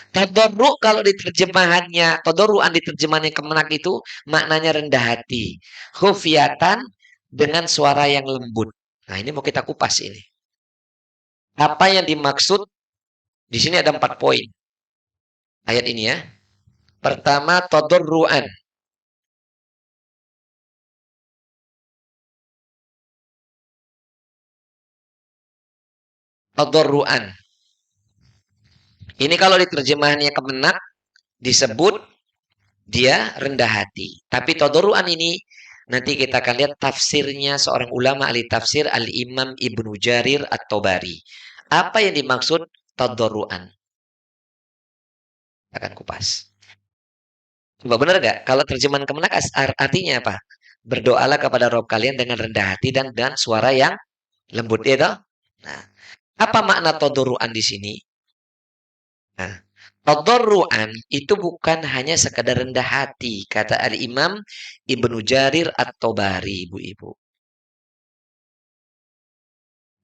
Tadarru kalau diterjemahannya, tadarruan diterjemahannya Kemenak itu maknanya rendah hati. Khufyatan dengan suara yang lembut. Nah, ini mau kita kupas ini. Apa yang dimaksud? Di sini ada 4 poin. Ayat ini ya. Pertama, tadarruan. Tadarruan. Ini kalau diterjemahannya Kemenak disebut dia rendah hati. Tapi tadarruan ini nanti kita akan lihat tafsirnya seorang ulama ahli tafsir Al-Imam Ibnu Jarir At-Tabari. Apa yang dimaksud tadarruan? Akan kupas. Coba benar nggak? Kalau terjemahan Kemenak artinya apa? Berdoalah kepada Rob kalian dengan rendah hati dan dengan suara yang lembut, ya toh? Nah, apa makna tadarruan di sini? Nah, tadarruan itu bukan hanya sekadar rendah hati, kata Al-Imam Ibnu Jarir At-Tabari, ibu-ibu.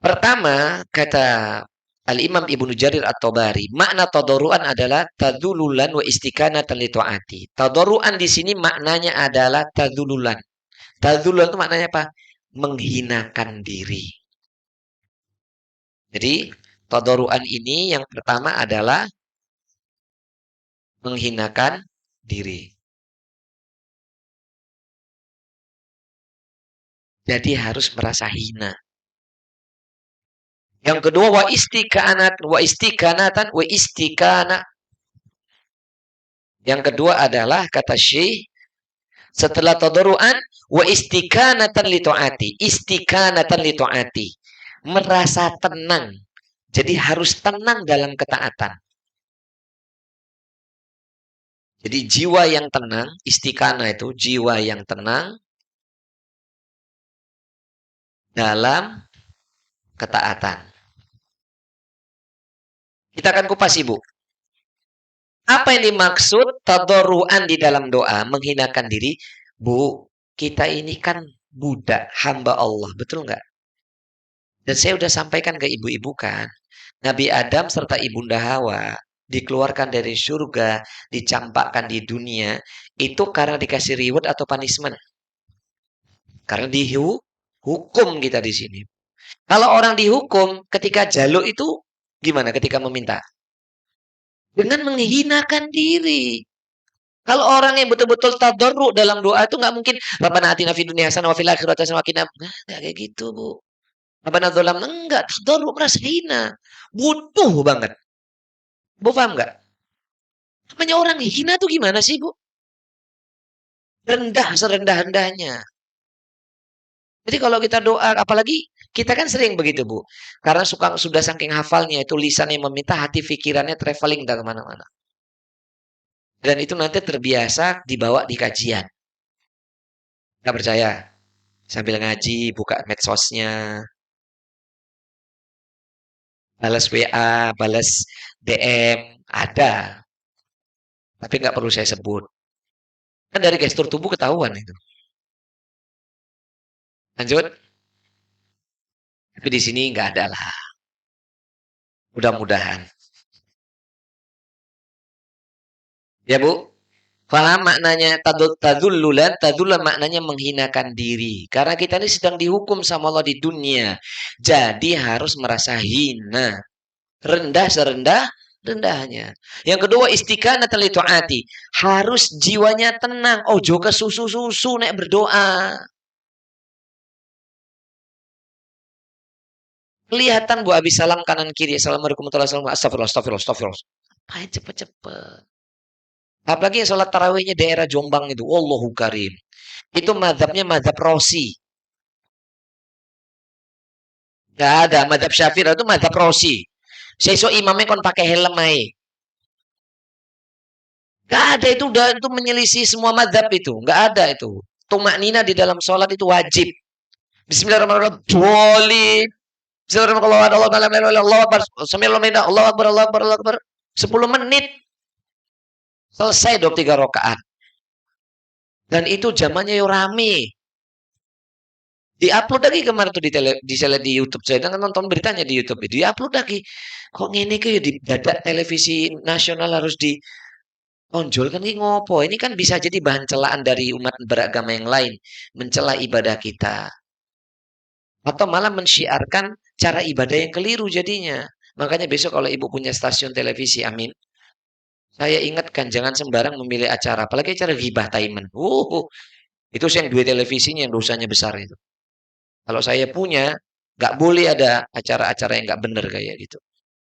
Pertama, kata Al-Imam Ibnu Jarir At-Tabari, makna tadarruan adalah tadzululan wa istiqanatan li taati. Tadarruan di sini maknanya adalah tadzululan. Tadzululan itu maknanya apa? Menghinakan diri. Jadi, tadarruan ini yang pertama adalah menghinakan diri. Jadi harus merasa hina. Yang kedua wa istiqanatan wa istiqana. Yang kedua adalah kata Syekh setelah tadarruan wa istiqanatan li taati. Istiqanatan li taati. Merasa tenang. Jadi harus tenang dalam ketaatan. Jadi jiwa yang tenang, istiqana itu jiwa yang tenang dalam ketaatan. Kita akan kupas Ibu. Apa yang dimaksud tadarruan di dalam doa, menghinakan diri? Bu, kita ini kan budak, hamba Allah, betul nggak? Dan saya sudah sampaikan ke ibu-ibu kan, Nabi Adam serta Ibunda Hawa dikeluarkan dari surga, dicampakkan di dunia, itu karena dikasih reward atau punishment? Karena dihukum kita di sini. Kalau orang dihukum ketika jaluk itu gimana ketika meminta? Dengan menghinakan diri. Kalau orang yang betul-betul tadarru dalam doa itu nggak mungkin Rabbana atina fid dunya hasanah wa fil akhirati hasanah wa qina nggak kayak gitu, Bu. Rabbana dzalamna enggak, tadarru merasa hina. Butuh banget. Bu paham nggak? Namanya orang hina tuh gimana sih, Bu? Rendah serendah-rendahnya. Jadi kalau kita doa, apalagi kita kan sering begitu, Bu. Karena sudah saking hafalnya itu lisan yang meminta, hati pikirannya traveling dari mana-mana. Dan itu nanti terbiasa dibawa di kajian. Nggak percaya? Sambil ngaji, buka medsosnya, balas WA, balas DM, ada. Tapi nggak perlu saya sebut. Kan dari gestur tubuh ketahuan itu. Lanjut. Tapi di sini nggak ada lah. Mudah-mudahan. Ya, Bu? Faham maknanya tadullulan, tadullah maknanya menghinakan diri. Karena kita ini sedang dihukum sama Allah di dunia. Jadi harus merasa hina. Rendah serendah rendahnya. Yang kedua istiqanah li taati. Harus jiwanya tenang. Oh, joka susu-susu nek berdoa. Kelihatan Bu Abi salam kanan kiri. Assalamualaikum warahmatullahi wabarakatuh. Astagfirullah, astagfirullah, astagfirullah. Apain cepet-cepet. Apalagi yang sholat tarawihnya daerah Jombang itu. Wallahu karim. Itu madhabnya madhab Rosi. Gak ada. Madhab Syafi'i itu madhab Rosi. Sesok imamnya kon pakai helm aja. Gak ada itu udah itu menyelisih semua madhab itu. Gak ada itu. Tumak nina di dalam sholat itu wajib. Bismillahirrahmanirrahim. Boleh. Bismillahirrahmanirrahim. Allah Akbar. Allah Akbar. Allah Akbar. Allah Akbar. 10 menit. Selesai 23 rakaat. Dan itu zamannya yo rame. Di-upload lagi kemarin tuh di YouTube. Saya kan nonton beritanya di YouTube. Di-upload lagi. Kok ngene ke ya di dadak televisi nasional harus ditonjol kan ini ngopo. Ini kan bisa jadi bahan celaan dari umat beragama yang lain. Mencela ibadah kita. Atau malah mensyiarkan cara ibadah yang keliru jadinya. Makanya besok kalau ibu punya stasiun televisi, amin. Saya ingatkan jangan sembarang memilih acara. Apalagi acara ghibah taiman. Itu yang dua televisinya yang dosanya besar itu. Kalau saya punya, nggak boleh ada acara-acara yang nggak benar kayak gitu.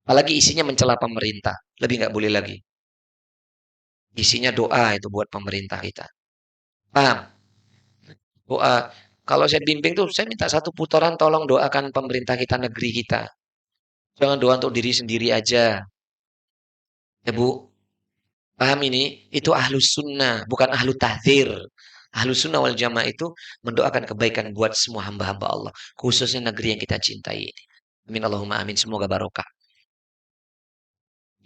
Apalagi isinya mencela pemerintah. Lebih nggak boleh lagi. Isinya doa itu buat pemerintah kita. Paham? Doa. Kalau saya bimbing tuh, saya minta satu putaran tolong doakan pemerintah kita, negeri kita. Jangan doa untuk diri sendiri aja. Ya Bu, paham ini? Itu ahlus sunnah, bukan ahlu tahdzir. Ahlus sunnah wal jamaah itu mendoakan kebaikan buat semua hamba-hamba Allah. Khususnya negeri yang kita cintai ini. Amin Allahumma amin. Semoga barokah.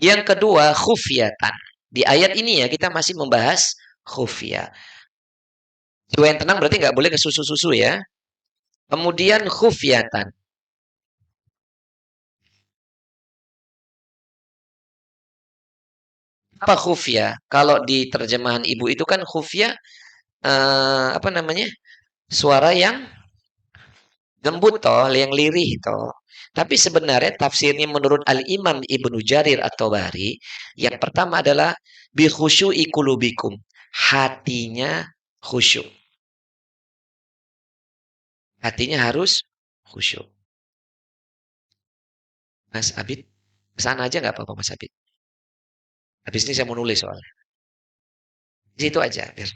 Yang kedua, khufyatan. Di ayat ini ya kita masih membahas khufya. Jiwa yang tenang berarti nggak boleh ke susu-susu ya. Kemudian khufyatan. Apa khufya? Kalau di terjemahan ibu itu kan khufya apa namanya? Suara yang lembut toh, yang lirih toh. Tapi sebenarnya tafsirnya menurut Al-Imam Ibnu Jarir At-Tabari, yang pertama adalah bi khusyu'i qulubikum. Hatinya khusyuk. Hatinya harus khusyuk. Mas Abid, kesana aja nggak apa-apa Mas Abid. Habis ini saya mau nulis soalnya. Di situ aja. Biar.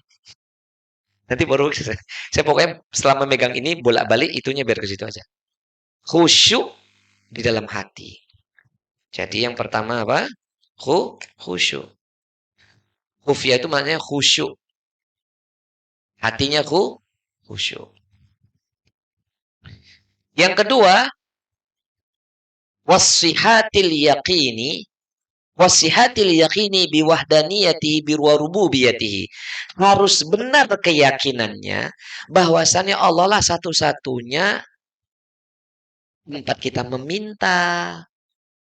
Nanti baru saya pokoknya selama megang ini bolak-balik itunya biar ke situ aja. Khusyuk di dalam hati. Jadi yang pertama apa? Khusyuk. Khufya itu maknanya khusyuk. Hatinya khusyuk. Yang kedua, wasihatil yaqini wasihatil yaqini biwahdaniyatihi biwarububiyatihi. Harus benar keyakinannya bahwasannya Allah lah satu-satunya tempat kita meminta,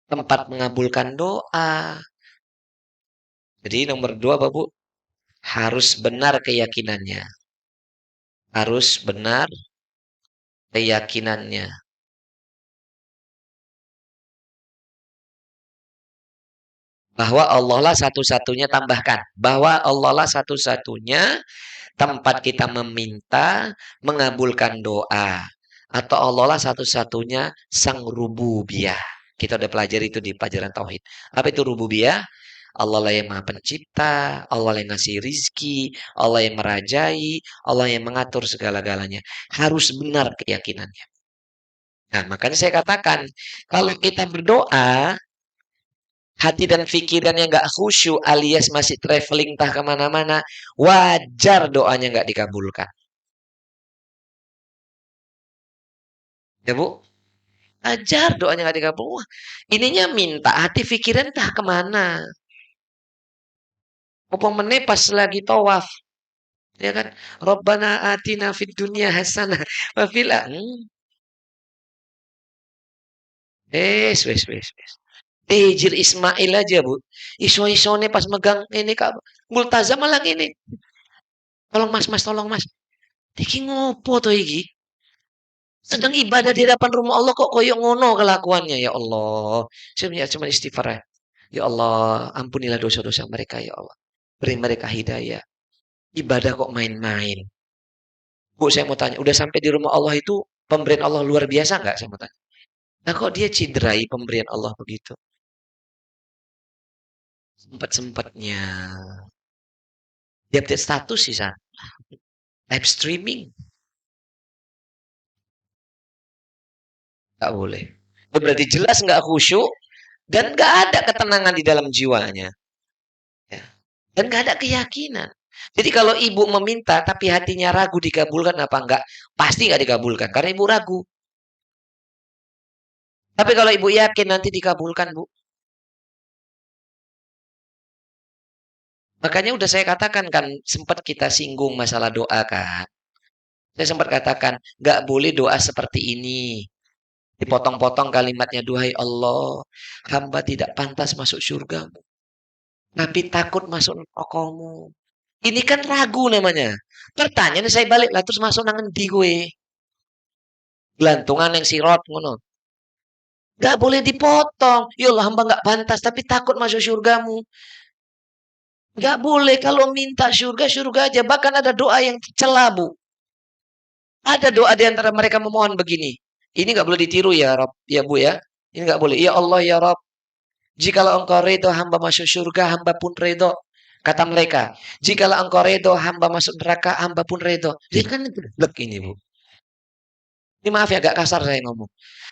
tempat mengabulkan doa, Jadi nomor dua, Bapak, harus benar keyakinannya. Harus benar keyakinannya. Bahwa Allah lah satu-satunya, tambahkan. Bahwa Allah lah satu-satunya tempat kita meminta, mengabulkan doa. Atau Allah lah satu-satunya sang rububiyah. Kita udah pelajari itu di pelajaran tauhid. Apa itu rububiyah? Allah lah yang maha pencipta, Allah yang ngasih rizki, Allah yang merajai, Allah yang mengatur segala-galanya. Harus benar keyakinannya. Nah, makanya saya katakan, kalau kita berdoa, hati dan pikiran yang nggak khusyuk alias masih traveling entah kemana-mana, wajar doanya nggak dikabulkan. Ya Bu, wajar doanya nggak dikabul. Wah, ininya minta hati pikiran entah kemana. Apa meneh pas lagi tawaf, ya kan? Rabbana atina fid dunya hasanah wa fil wes. Hijir Ismail aja Bu. Iso-isone pas megang ini Kak. Multazam malah ini. Tolong mas, mas, tolong mas. Iki ngopo to iki? Sedang ibadah di hadapan rumah Allah kok koyok ngono kelakuannya. Ya Allah. Saya cuma istighfar ya. Ya Allah, ampunilah dosa-dosa mereka ya Allah. Beri mereka hidayah. Ibadah kok main-main. Bu, saya mau tanya, udah sampai di rumah Allah itu pemberian Allah luar biasa nggak? Saya mau tanya. Nah, kok dia cederai pemberian Allah begitu? Sempat-sempatnya. Dia update status sih, San. Live streaming. Nggak boleh. Itu berarti jelas nggak khusyuk dan nggak ada ketenangan di dalam jiwanya. Ya. Dan nggak ada keyakinan. Jadi kalau ibu meminta tapi hatinya ragu dikabulkan apa enggak, pasti nggak dikabulkan karena ibu ragu. Tapi kalau ibu yakin nanti dikabulkan, Bu. Makanya udah saya katakan kan, sempat kita singgung masalah doa kan. Saya sempat katakan, nggak boleh doa seperti ini. Dipotong-potong kalimatnya, duhai Allah, hamba tidak pantas masuk surgamu. Tapi takut masuk nerokamu. Ini kan ragu namanya. Pertanyaan saya balik lah, terus masuk nangen di gue. Gelantungan yang sirot, ngono. Gak boleh dipotong. Ya Allah, hamba gak pantas, tapi takut masuk surgamu. Gak boleh kalau minta surga, surga aja. Bahkan ada doa yang celah, Bu. Ada doa di antara mereka memohon begini. Ini gak boleh ditiru ya, Rob. Ya, Bu ya. Ini gak boleh. Ya Allah, ya Rob. Jikalau engkau redho hamba masuk surga, hamba pun redho. Kata mereka. Jikalau engkau redho hamba masuk neraka, hamba pun redho. Jadi kan itu blek ini, Bu. Ini maaf ya, agak kasar saya ngomong.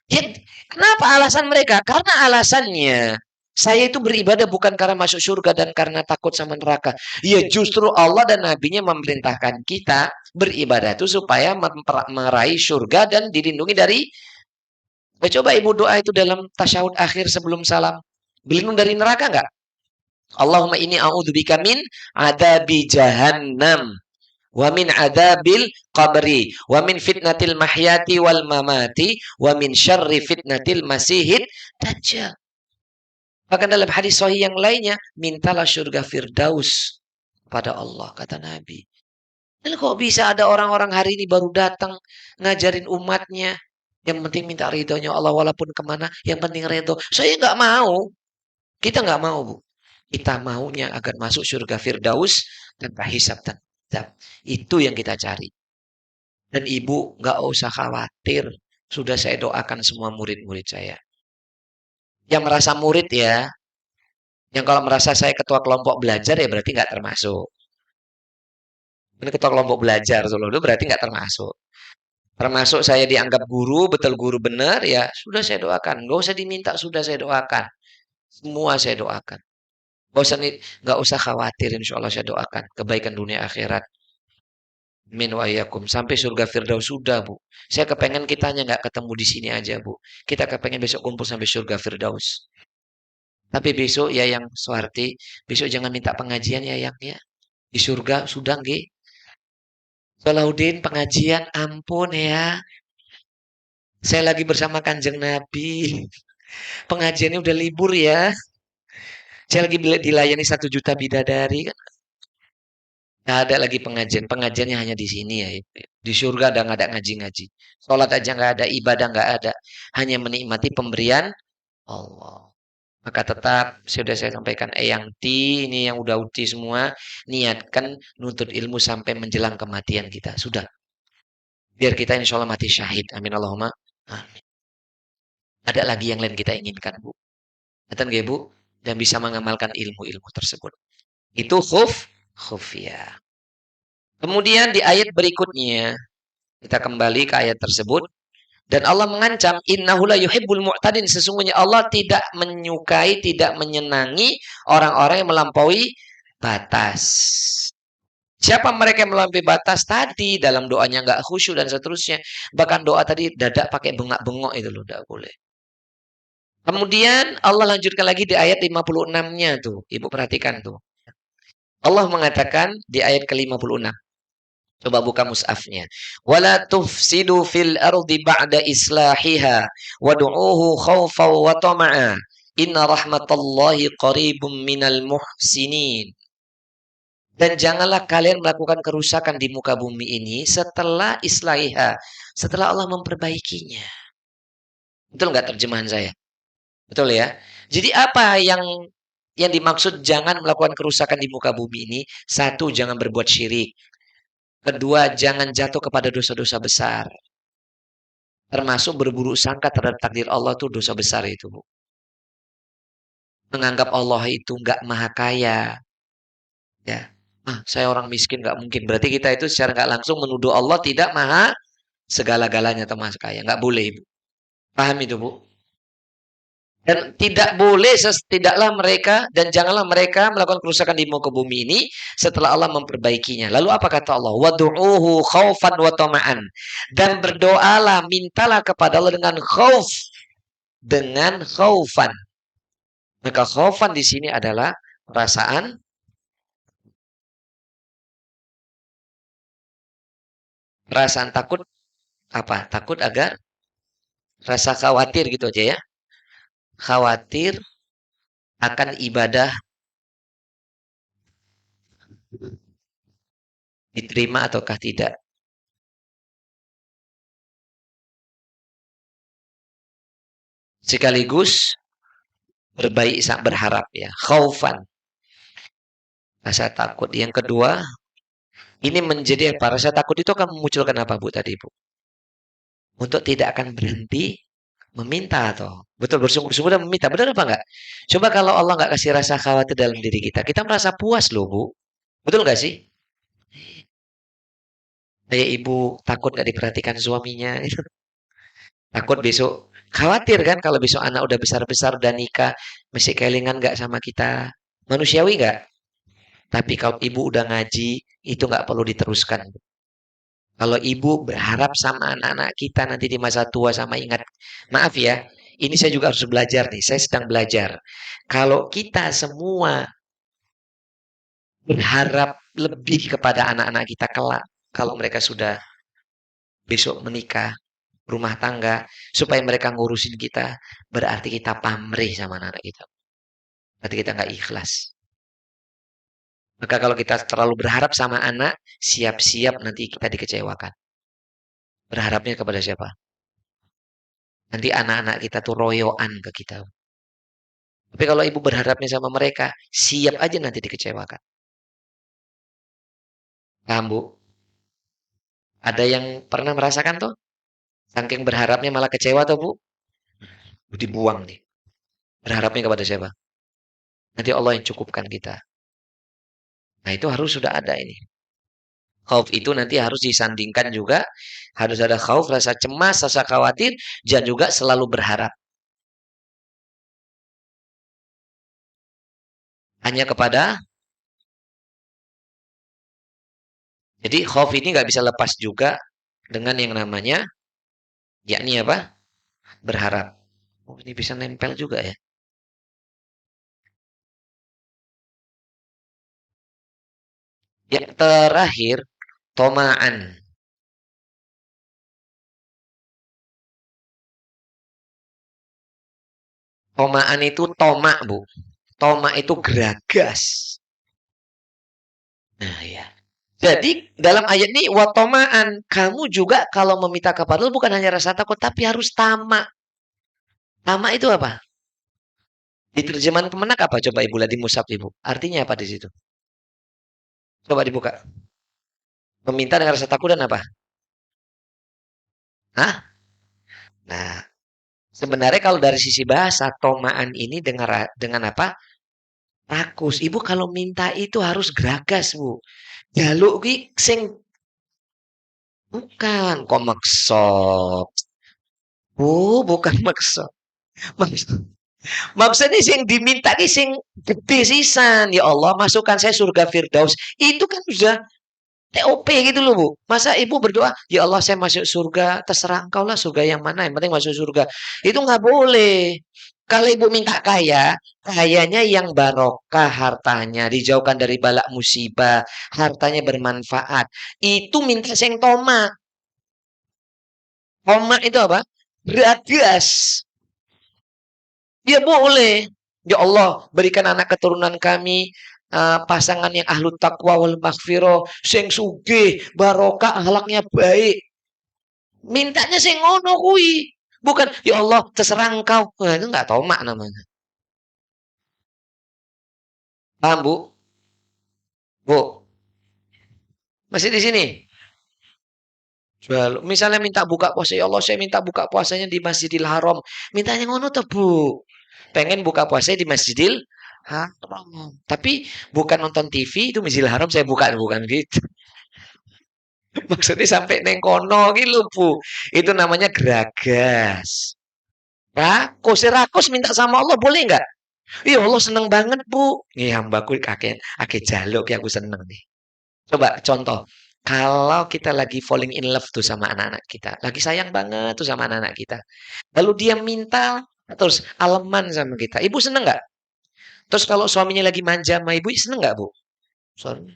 Ya, kenapa alasan mereka? Karena alasannya, saya itu beribadah bukan karena masuk surga dan karena takut sama neraka. Ya justru Allah dan Nabi-Nya memerintahkan kita beribadah itu supaya meraih surga dan dilindungi dari. Coba ibu doa itu dalam tasyahud akhir sebelum salam. Berlindung dari neraka nggak? Allahumma inni a'udzubika min adabi jahannam. Wa min adabil qabri wa min fitnatil mahyati wal mamati wa min syarri fitnatil masihid dajjal. Bahkan dalam hadis sahih yang lainnya, mintalah surga firdaus pada Allah, kata Nabi. Dan kok bisa ada orang-orang hari ini baru datang ngajarin umatnya, yang penting minta ridhonya Allah walaupun kemana, yang penting ridho. Saya nggak mau, kita nggak mau, Bu. Kita maunya agar masuk surga firdaus tanpa hisab dan adab. Itu yang kita cari. Dan ibu nggak usah khawatir. Sudah saya doakan semua murid-murid saya. Yang merasa murid ya, yang kalau merasa saya ketua kelompok belajar ya berarti nggak termasuk. Ini ketua kelompok belajar Solo itu berarti nggak termasuk. Termasuk saya dianggap guru, betul guru benar ya sudah saya doakan. Nggak usah diminta, sudah saya doakan. Semua saya doakan. Nggak usah khawatir, insya Allah saya doakan kebaikan dunia akhirat. Min wa iyyakum sampai surga firdaus sudah, Bu. Saya kepengen kitanya nggak ketemu di sini aja, Bu. Kita kepengen besok kumpul sampai surga firdaus. Tapi besok ya yang Suharti, besok jangan minta pengajian ya yang ya. Di surga sudah nggih. Salahuddin pengajian ampun ya. Saya lagi bersama Kanjeng Nabi. Pengajiannya udah libur ya. Saya lagi dilayani 1 juta bidadari kan. Nggak ada lagi pengajian. Pengajiannya hanya di sini ya. Di surga ada nggak ada ngaji-ngaji. Sholat aja nggak ada, ibadah nggak ada. Hanya menikmati pemberian Allah. Maka tetap sudah saya sampaikan yang ini yang udah uti semua, niatkan nuntut ilmu sampai menjelang kematian kita. Sudah. Biar kita insya Allah mati syahid. Amin Allahumma. Amin. Ada lagi yang lain kita inginkan, Bu. Betul nggak, Bu? Dan bisa mengamalkan ilmu-ilmu tersebut. Itu khufiyah. Kemudian di ayat berikutnya, kita kembali ke ayat tersebut. Dan Allah mengancam, innahu la yuhibbul mu'tadin. Sesungguhnya Allah tidak menyukai, tidak menyenangi orang-orang yang melampaui batas. Siapa mereka yang melampaui batas tadi? Dalam doanya nggak khusyuk dan seterusnya. Bahkan doa tadi dadak pakai bengak-bengok itu loh, nggak boleh. Kemudian Allah lanjutkan lagi di ayat 56-nya tuh. Ibu perhatikan tuh. Allah mengatakan di ayat ke-56. Coba buka mushafnya. Wala tufsidu fil ardi ba'da islahiha wad'uuhu khaufan wa tama'a. Inna rahmatallahi qaribum minal muhsinin. Dan janganlah kalian melakukan kerusakan di muka bumi ini setelah islahiha, setelah Allah memperbaikinya. Betul nggak terjemahan saya? Betul ya? Jadi apa yang dimaksud jangan melakukan kerusakan di muka bumi ini? Satu, jangan berbuat syirik. Kedua, jangan jatuh kepada dosa-dosa besar. Termasuk berburuk sangka terhadap takdir Allah itu dosa besar itu, Bu. Menganggap Allah itu nggak maha kaya. Ya. Saya orang miskin nggak mungkin. Berarti kita itu secara nggak langsung menuduh Allah tidak maha segala-galanya atau maha kaya. Nggak boleh, Ibu. Paham itu, Bu? Dan tidak boleh, tidaklah mereka dan janganlah mereka melakukan kerusakan di muka bumi ini setelah Allah memperbaikinya. Lalu apa kata Allah? Wadu'uhu khaufan wa tama'an. Dan berdoalah, mintalah kepada Allah dengan khauf, dengan khaufan. Maka khaufan di sini adalah perasaan takut apa? Takut agar rasa khawatir gitu aja ya. Khawatir akan ibadah diterima ataukah tidak. Sekaligus berbaik berharap ya. Khaufan. Rasa takut. Yang kedua, ini menjadi apa? Rasa takut itu akan memunculkan apa, Bu, tadi, Bu? Untuk tidak akan berhenti meminta atau betul bersungguh-sungguh dan meminta. Benar apa enggak? Coba kalau Allah nggak kasih rasa khawatir dalam diri kita, kita merasa puas loh, Bu. Betul nggak sih? Kayak ibu takut nggak diperhatikan suaminya. Takut besok. Khawatir kan kalau besok anak udah besar-besar dan nikah, masih kelingan nggak sama kita. Manusiawi nggak? Tapi kalau ibu udah ngaji, itu nggak perlu diteruskan. Kalau ibu berharap sama anak-anak kita nanti di masa tua sama ingat. Maaf ya, ini saya juga harus belajar nih. Saya sedang belajar. Kalau kita semua berharap lebih kepada anak-anak kita kelak. Kalau mereka sudah besok menikah, rumah tangga, supaya mereka ngurusin kita. Berarti kita pamrih sama anak-anak kita. Berarti kita nggak ikhlas. Maka kalau kita terlalu berharap sama anak, siap-siap nanti kita dikecewakan. Berharapnya kepada siapa? Nanti anak-anak kita tuh royoan ke kita. Tapi kalau ibu berharapnya sama mereka, siap aja nanti dikecewakan. Paham, Bu? Ada yang pernah merasakan tuh? Saking berharapnya malah kecewa tuh, Bu? Dibuang nih. Berharapnya kepada siapa? Nanti Allah yang cukupkan kita. Nah, itu harus sudah ada ini. Khauf itu nanti harus disandingkan juga. Harus ada khauf, rasa cemas, rasa khawatir, dan juga selalu berharap. Hanya kepada, jadi khauf ini nggak bisa lepas juga dengan yang namanya, yakni apa? Berharap. Oh, ini bisa nempel juga ya. Yang terakhir, tomaan. Tomaan itu tomak, Bu. Toma itu geragas. Nah ya. Jadi dalam ayat ini watomaan, kamu juga kalau meminta kepada Allah bukan hanya rasa takut tapi harus tamak. Tamak itu apa? Di terjemahan Kemenak apa? Coba Ibu lihat di Musab Ibu. Artinya apa di situ? Coba dibuka. Meminta dengan rasa takut dan apa? Hah? Nah, sebenarnya kalau dari sisi bahasa, tomaan ini dengan apa? Rakus. Ibu kalau minta itu harus geragas, Bu. Jaluk ki sing bukan kok maksud. Bu, bukan maksud. Maksud maksudnya sing diminta ki sing gede sisan. Ya Allah, masukkan saya surga Firdaus. Itu kan sudah TOP gitu loh, Bu. Masa ibu berdoa, ya Allah saya masuk surga, terserah engkau lah surga yang mana, yang penting masuk surga. Itu nggak boleh. Kalau ibu minta kaya, kayanya yang barokah hartanya, dijauhkan dari balak musibah, hartanya bermanfaat. Itu minta sing toma. Toma itu apa? Beragas. Ya boleh. Ya Allah, berikan anak keturunan kami pasangan yang ahlu taqwa wal maghfirah, sing sugih, barokah, akhlaknya baik. Mintanya sing ngono kuwi. Bukan, ya Allah, terserah engkau. Nah, itu enggak tomak namanya. Paham, Bu? Bu, masih di sini? Jual. Misalnya minta buka puasa, ya Allah, saya minta buka puasanya di Masjidil Haram. Mintanya ngono tuh, Bu. Pengen buka puasa di Masjidil Haram. Tapi bukan nonton TV, itu Masjidil Haram saya buka, bukan gitu. Maksudnya sampai neng kono gitu lho, Bu. Itu namanya geragas. Rakus, rakus minta sama Allah boleh nggak? Iya Allah seneng banget, Bu. Nih hambaku kakek kakek jaluk ya aku seneng nih. Coba contoh. Kalau kita lagi falling in love tuh sama anak-anak kita. Lagi sayang banget tuh sama anak-anak kita. Lalu dia minta terus aleman sama kita. Ibu seneng nggak? Terus kalau suaminya lagi manja sama ibu, seneng nggak, Bu? Suami.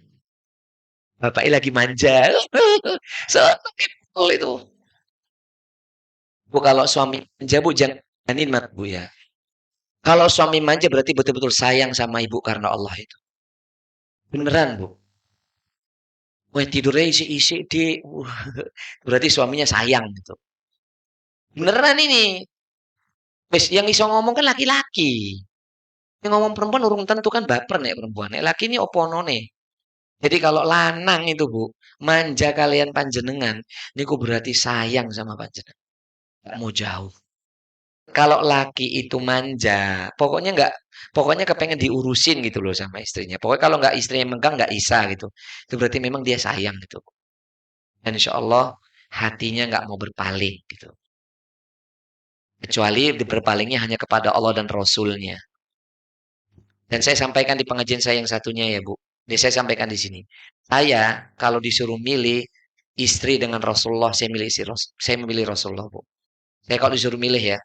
Bapaknya lagi manja. Seneng itu. Bu, kalau suami manja, Bu, jangan ingat, Bu ya. Kalau suami manja berarti betul-betul sayang sama ibu karena Allah itu. Beneran, Bu. Wah, tidurnya isi-isi di. Berarti suaminya sayang gitu. Beneran ini. Wes, yang iso ngomong kan laki-laki. Yang ngomong perempuan urung tentu kan baper nih perempuan. Nek laki ini opono nih. Jadi kalau lanang itu, Bu, manja kalian panjenengan, niku berarti sayang sama panjenengan. Nggak mau jauh. Kalau laki itu manja, pokoknya kepengen diurusin gitu loh sama istrinya. Pokoknya kalau nggak istrinya megang nggak bisa gitu. Itu berarti memang dia sayang gitu. Dan insya Allah hatinya nggak mau berpaling gitu. Kecuali berpalingnya hanya kepada Allah dan Rasulnya. Dan saya sampaikan di pengajian saya yang satunya ya Bu. Ini saya sampaikan di sini. Saya kalau disuruh milih istri dengan Rasulullah, saya memilih Rasulullah Bu. Saya kalau disuruh milih ya,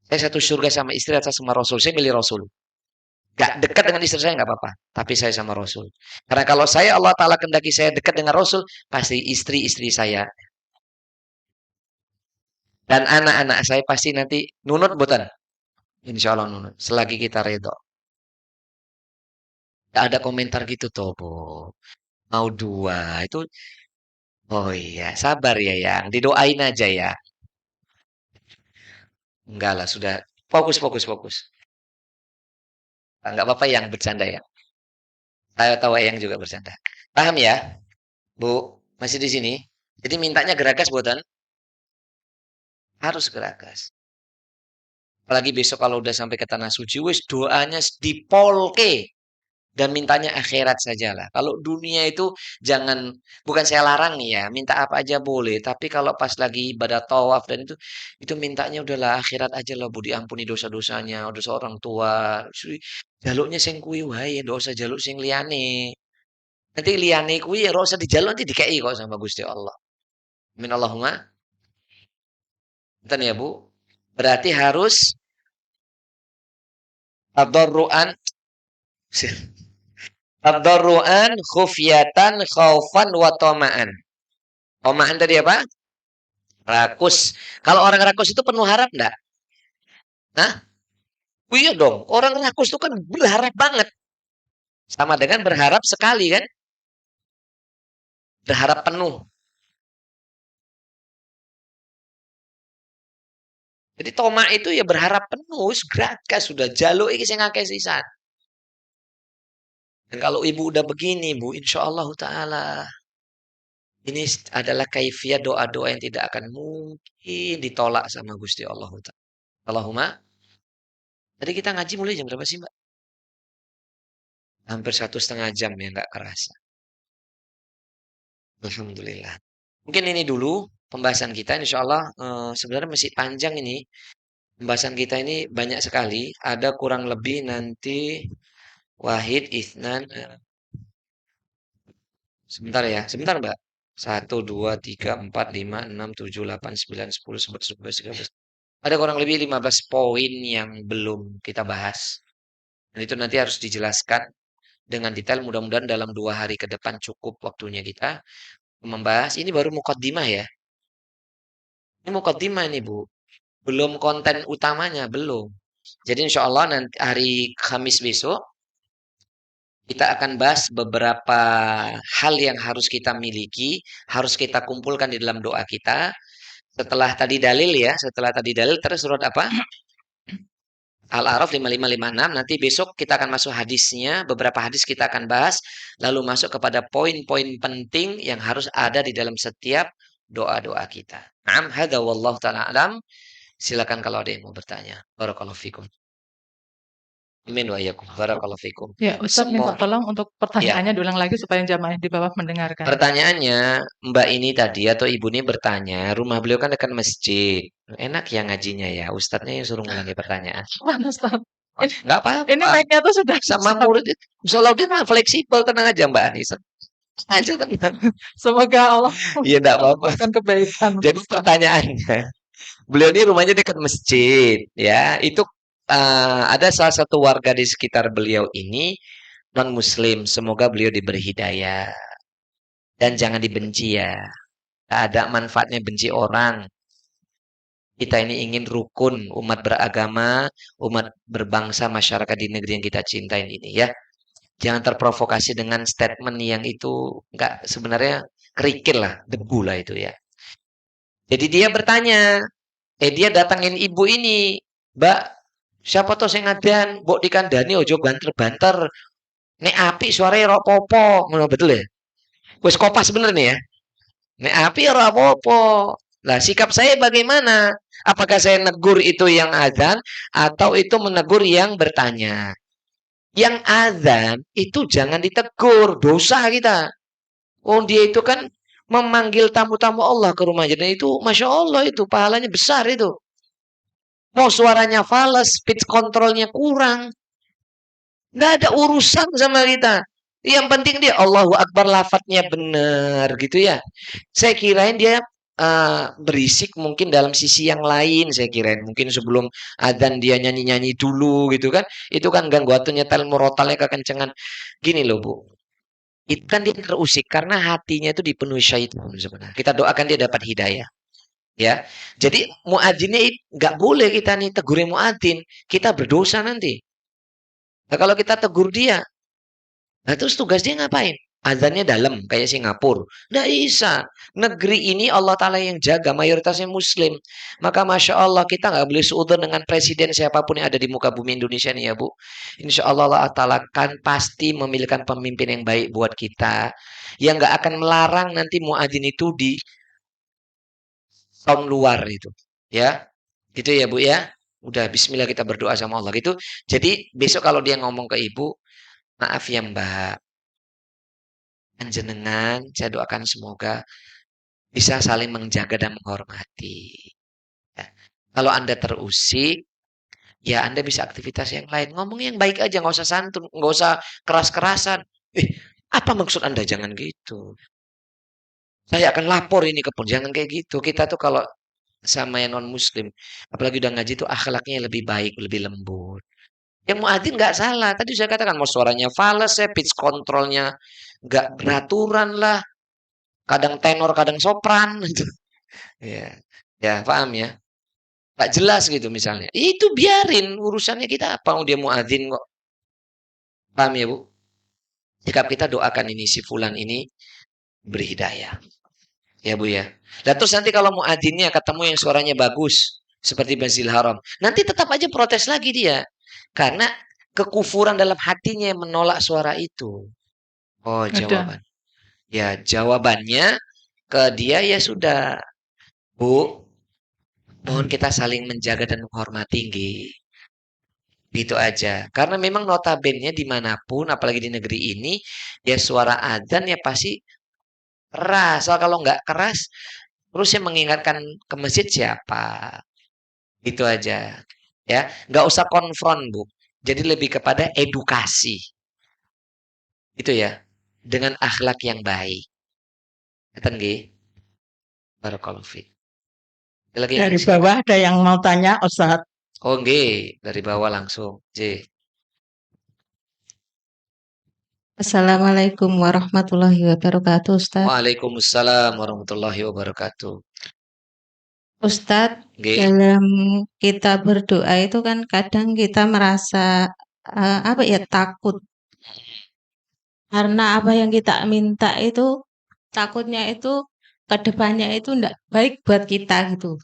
saya satu surga sama istri atau sama Rasul. Saya milih Rasul. Gak dekat dengan istri saya nggak apa-apa. Tapi saya sama Rasul. Karena kalau saya Allah Ta'ala kendaki saya dekat dengan Rasul, pasti istri-istri saya. Dan anak-anak saya pasti nanti nunut buatan. Insya Allah nunut. Selagi kita redho. Gak ada komentar gitu toh, Bu. Mau dua. Itu, oh iya. Sabar ya, yang. Didoain aja ya. Enggak lah, sudah. Fokus, fokus, fokus. Enggak apa-apa yang bercanda ya. Saya tahu yang juga bercanda. Paham ya, Bu? Masih di sini? Jadi mintanya geragas buatan? Harus geragas. Apalagi besok kalau udah sampai ke tanah suci, wis doanya dipolke dan mintanya akhirat sajalah. Kalau dunia itu jangan, bukan saya larang nih ya, minta apa aja boleh. Tapi kalau pas lagi ibadah tawaf dan itu mintanya udahlah akhirat aja lah, Bu, diampuni dosa-dosanya, dosa orang tua. Jaluknya sing kuwi wae, ndak usah jaluk sing liyane. Nanti liyane kuwi ya ora usah dijaluk nanti dikei kok sama Gusti Allah. Amin Allahumma. Enten ya, Bu. Berarti harus tadarruan tadarruan, khufyatan, khaufan, wa tama'an. Tama'an tadi apa? Rakus. Kalau orang rakus itu penuh harap enggak? Hah? Oh iya dong, orang rakus itu kan berharap banget. Sama dengan berharap sekali kan, berharap penuh. Jadi tomak itu ya berharap penuh, geragas sudah jaluk iki sing akeh sisan. Dan kalau ibu udah begini, Bu, insya Allah Ta'ala, ini adalah kaifiat doa-doa yang tidak akan mungkin ditolak sama Gusti Allah Ta'ala. Allahumma, tadi kita ngaji mulai jam berapa sih, Mbak? Hampir 1,5 jam ya, nggak kerasa. Alhamdulillah. Mungkin ini dulu pembahasan kita, insya Allah sebenarnya masih panjang ini. Pembahasan kita ini banyak sekali. Ada kurang lebih nanti Wahid, Ithnan, sebentar ya, sebentar Mbak. 1, 2, 3, 4, 5, 6, 7, 8, 9, 10, 11, 12, 13. Ada kurang lebih 15 poin yang belum kita bahas. Dan itu nanti harus dijelaskan dengan detail. Mudah-mudahan dalam 2 hari ke depan cukup waktunya kita membahas. Ini baru mukaddimah ya. Ini mukaddimah ini Bu. Belum konten utamanya, belum. Jadi insya Allah nanti hari Kamis besok kita akan bahas beberapa hal yang harus kita miliki, harus kita kumpulkan di dalam doa kita. Setelah tadi dalil ya, setelah tadi dalil terus surat apa? Al-A'raf 5556. Nanti besok kita akan masuk hadisnya, beberapa hadis kita akan bahas, lalu masuk kepada poin-poin penting yang harus ada di dalam setiap doa-doa kita. Naam, hadza wallahu taala alam. Silakan kalau ada yang mau bertanya. Barakallahu fikum. Amin wa iyyakum. Barakallahu fikum. Ya, Ustaz minta Semua tolong untuk ya. pertanyaannya diulang lagi supaya jamaah di bawah mendengarkan. Pertanyaannya, Mbak ini tadi atau Ibu ini bertanya, rumah beliau kan dekat masjid. Enak ya ngajinya ya. Ustadznya yang suruh ngulangi pertanyaan. Mana, Ustaz? Ini, Nggak ini apa-apa. mic-nya tuh sudah Sama siap. murid itu. Salahuddin mah fleksibel, tenang aja Mbak Anissa. Aja tenang. Semoga Allah Iya, enggak apa-apa. memberikan kebaikan. Jadi Ustaz. pertanyaannya, beliau ini rumahnya dekat masjid, ya. Itu ada salah satu warga di sekitar beliau ini non Muslim. Semoga beliau diberi hidayah dan jangan dibenci ya. Nggak ada manfaatnya benci orang. Kita ini ingin rukun, umat beragama, umat berbangsa, masyarakat di negeri yang kita cintai ini ya. Jangan terprovokasi dengan statement yang itu nggak sebenarnya kerikil lah, debu lah itu ya. Jadi dia bertanya, dia datangin ibu ini, Mbak, siapa tuh sing ngadan, mbok dikandani ojo banter-banter. Nek api suaranya rok popo, ngono betul ya? Wes kopas bener nih ya. Nek api ora apa-apa. Lah sikap saya bagaimana? Apakah saya negur itu yang azan atau itu menegur yang bertanya? Yang azan itu jangan ditegur, dosa kita. Oh dia itu kan memanggil tamu-tamu Allah ke rumahnya. Dan itu Masya Allah itu pahalanya besar itu. Mau suaranya fals, pitch controlnya kurang. Nggak ada urusan sama kita. Yang penting dia Allahu Akbar lafadznya benar gitu ya. Saya kirain dia berisik mungkin dalam sisi yang lain saya kirain. Mungkin sebelum adzan dia nyanyi-nyanyi dulu gitu kan. Itu kan ganggu atau nyetel murotalnya kekencengan. Gini loh Bu. Itu kan dia terusik karena hatinya itu dipenuhi syaitan sebenarnya. Kita doakan dia dapat hidayah. Ya, jadi muadzin ini nggak boleh kita nih tegurin muadzin, kita berdosa nanti. Nah, kalau kita tegur dia, nah terus tugas dia ngapain? Azannya dalam kayak Singapura. Nggak bisa. Negeri ini Allah Ta'ala yang jaga, mayoritasnya Muslim. Maka Masya Allah kita nggak boleh seudon dengan presiden siapapun yang ada di muka bumi Indonesia nih ya Bu. Insya Allah Allah Ta'ala kan pasti memilihkan pemimpin yang baik buat kita. Yang nggak akan melarang nanti muadzin itu di tahun luar itu. Ya, gitu ya Bu ya. Udah Bismillah kita berdoa sama Allah gitu. Jadi besok kalau dia ngomong ke Ibu, maaf ya Mbak, panjenengan saya doakan semoga bisa saling menjaga dan menghormati. Ya. Kalau Anda terusik, ya Anda bisa aktivitas yang lain. Ngomong yang baik aja, nggak usah santun, nggak usah keras-kerasan. Apa maksud Anda? Jangan gitu. Saya akan lapor ini ke pun. Jangan kayak gitu. Kita tuh kalau sama yang non Muslim, apalagi udah ngaji tuh akhlaknya lebih baik, lebih lembut. Yang muadzin nggak salah. Tadi saya katakan mau suaranya fals, ya, pitch controlnya nggak beraturan lah. Kadang tenor, kadang sopran. Gitu. Ya, ya paham ya. nggak jelas gitu misalnya. Itu biarin urusannya kita apa? Dia muadzin kok. Paham ya, Bu? Sikap kita doakan ini si fulan ini beri hidayah. Ya, Bu ya. Dan terus nanti kalau muadzinnya ketemu yang suaranya bagus seperti Masjidil Haram, nanti tetap aja protes lagi dia. Karena kekufuran dalam hatinya yang menolak suara itu. Oh, Ada. jawaban. Ya, jawabannya ke dia ya sudah, Bu, mohon kita saling menjaga dan menghormati, nggih. Gitu aja. Karena memang notabene dimanapun, apalagi di negeri ini, ya suara adzan ya pasti keras. Soal kalau nggak keras, terus yang mengingatkan ke masjid siapa? Itu aja. Ya, nggak usah konfront, Bu. Jadi lebih kepada edukasi. Itu ya. Dengan akhlak yang baik. Ngeten nggih? Barakallahu fiik. Ada lagi yang Dari isi? bawah ada yang mau tanya, Ustaz. Oh, nggih, dari bawah langsung. J. Assalamualaikum warahmatullahi wabarakatuh, Ustadz. Waalaikumsalam warahmatullahi wabarakatuh. Ustadz, Nggih. dalam kita berdoa itu kan kadang kita merasa takut karena apa yang kita minta itu takutnya itu ke depannya itu enggak baik buat kita gitu.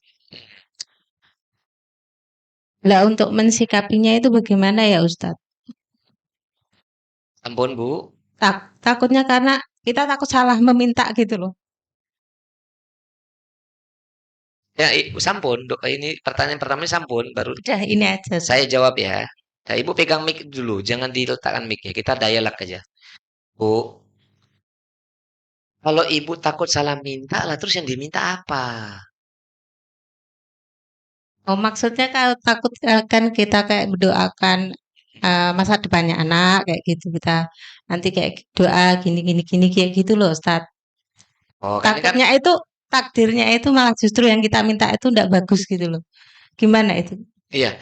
Lah untuk mensikapinya itu bagaimana ya Ustadz? Ampun, Bu. Takutnya karena kita takut salah meminta gitu loh. Ya, sampun. Ini pertanyaan pertamanya sampun. Baru Udah ini aja. Ustadz. saya jawab ya. Nah, Ibu pegang mic dulu. Jangan diletakkan mic-nya. Kita dialog aja. Bu, kalau Ibu takut salah minta lah, terus yang diminta apa? Oh, maksudnya kalau takut kan kita kayak mendoakan masa depannya anak kayak gitu kita nanti kayak doa gini gini gini kayak gitu loh Ustadz. Oh, kan ini kan Takutnya itu takdirnya itu malah justru yang kita minta itu enggak bagus gitu loh. Gimana itu? iya.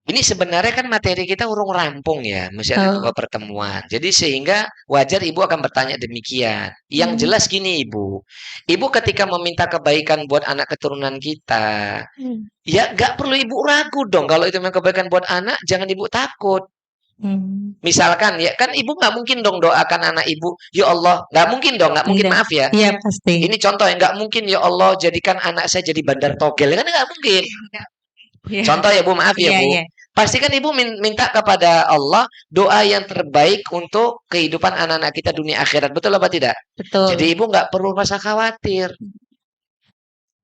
Ini sebenarnya kan materi kita urung rampung ya, masih ada Oh, 2 pertemuan. Jadi sehingga wajar Ibu akan bertanya demikian. Yang jelas gini Ibu, Ibu ketika meminta kebaikan buat anak keturunan kita, hmm, ya nggak perlu Ibu ragu dong. Kalau itu memang kebaikan buat anak, jangan Ibu takut. hmm, Misalkan ya kan Ibu nggak mungkin dong doakan anak Ibu, ya Allah, nggak mungkin dong, nggak mungkin, enggak. maaf ya. Iya pasti. Ini contoh yang nggak mungkin, ya Allah jadikan anak saya jadi bandar togel, kan nggak mungkin. Iya. Contoh ya Bu, maaf ya Iya, Bu. iya. Pasti kan Ibu minta kepada Allah doa yang terbaik untuk kehidupan anak-anak kita dunia akhirat. Betul apa tidak? Betul. Jadi Ibu nggak perlu rasa khawatir.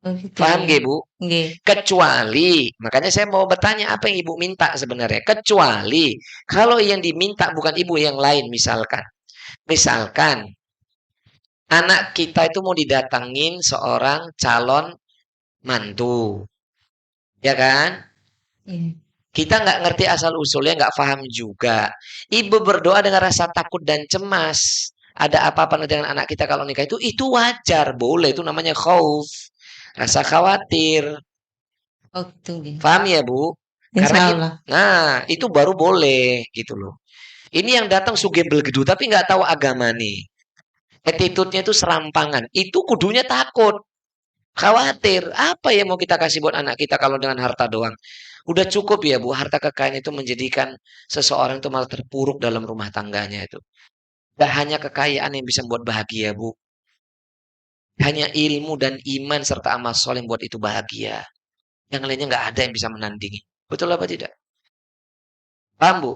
Oh, gitu Paham ya. nggih Bu? Nggih. Kecuali, makanya saya mau bertanya apa yang Ibu minta sebenarnya. Kecuali kalau yang diminta bukan Ibu, yang lain misalkan. Misalkan anak kita itu mau didatangin seorang calon mantu. Ya kan? Iya. Kita nggak ngerti asal-usulnya, nggak paham juga. Ibu berdoa dengan rasa takut dan cemas. Ada apa-apa dengan anak kita kalau nikah itu wajar, boleh. Itu namanya khauf. Rasa khawatir. Oh, gitu nggih. Paham ya, Bu? Karena Insya Allah. itu baru boleh gitu loh. Ini yang datang sugembel gedu tapi nggak tahu agama nih. Attitude-nya itu serampangan. Itu kudunya takut. Khawatir. Apa yang mau kita kasih buat anak kita kalau dengan harta doang? Udah cukup ya Bu, harta kekayaan itu menjadikan seseorang itu malah terpuruk dalam rumah tangganya itu. Gak hanya kekayaan yang bisa membuat bahagia Bu. Hanya ilmu dan iman serta amal soleh yang buat itu bahagia. Yang lainnya nggak ada yang bisa menandingi. Betul apa tidak? Paham Bu?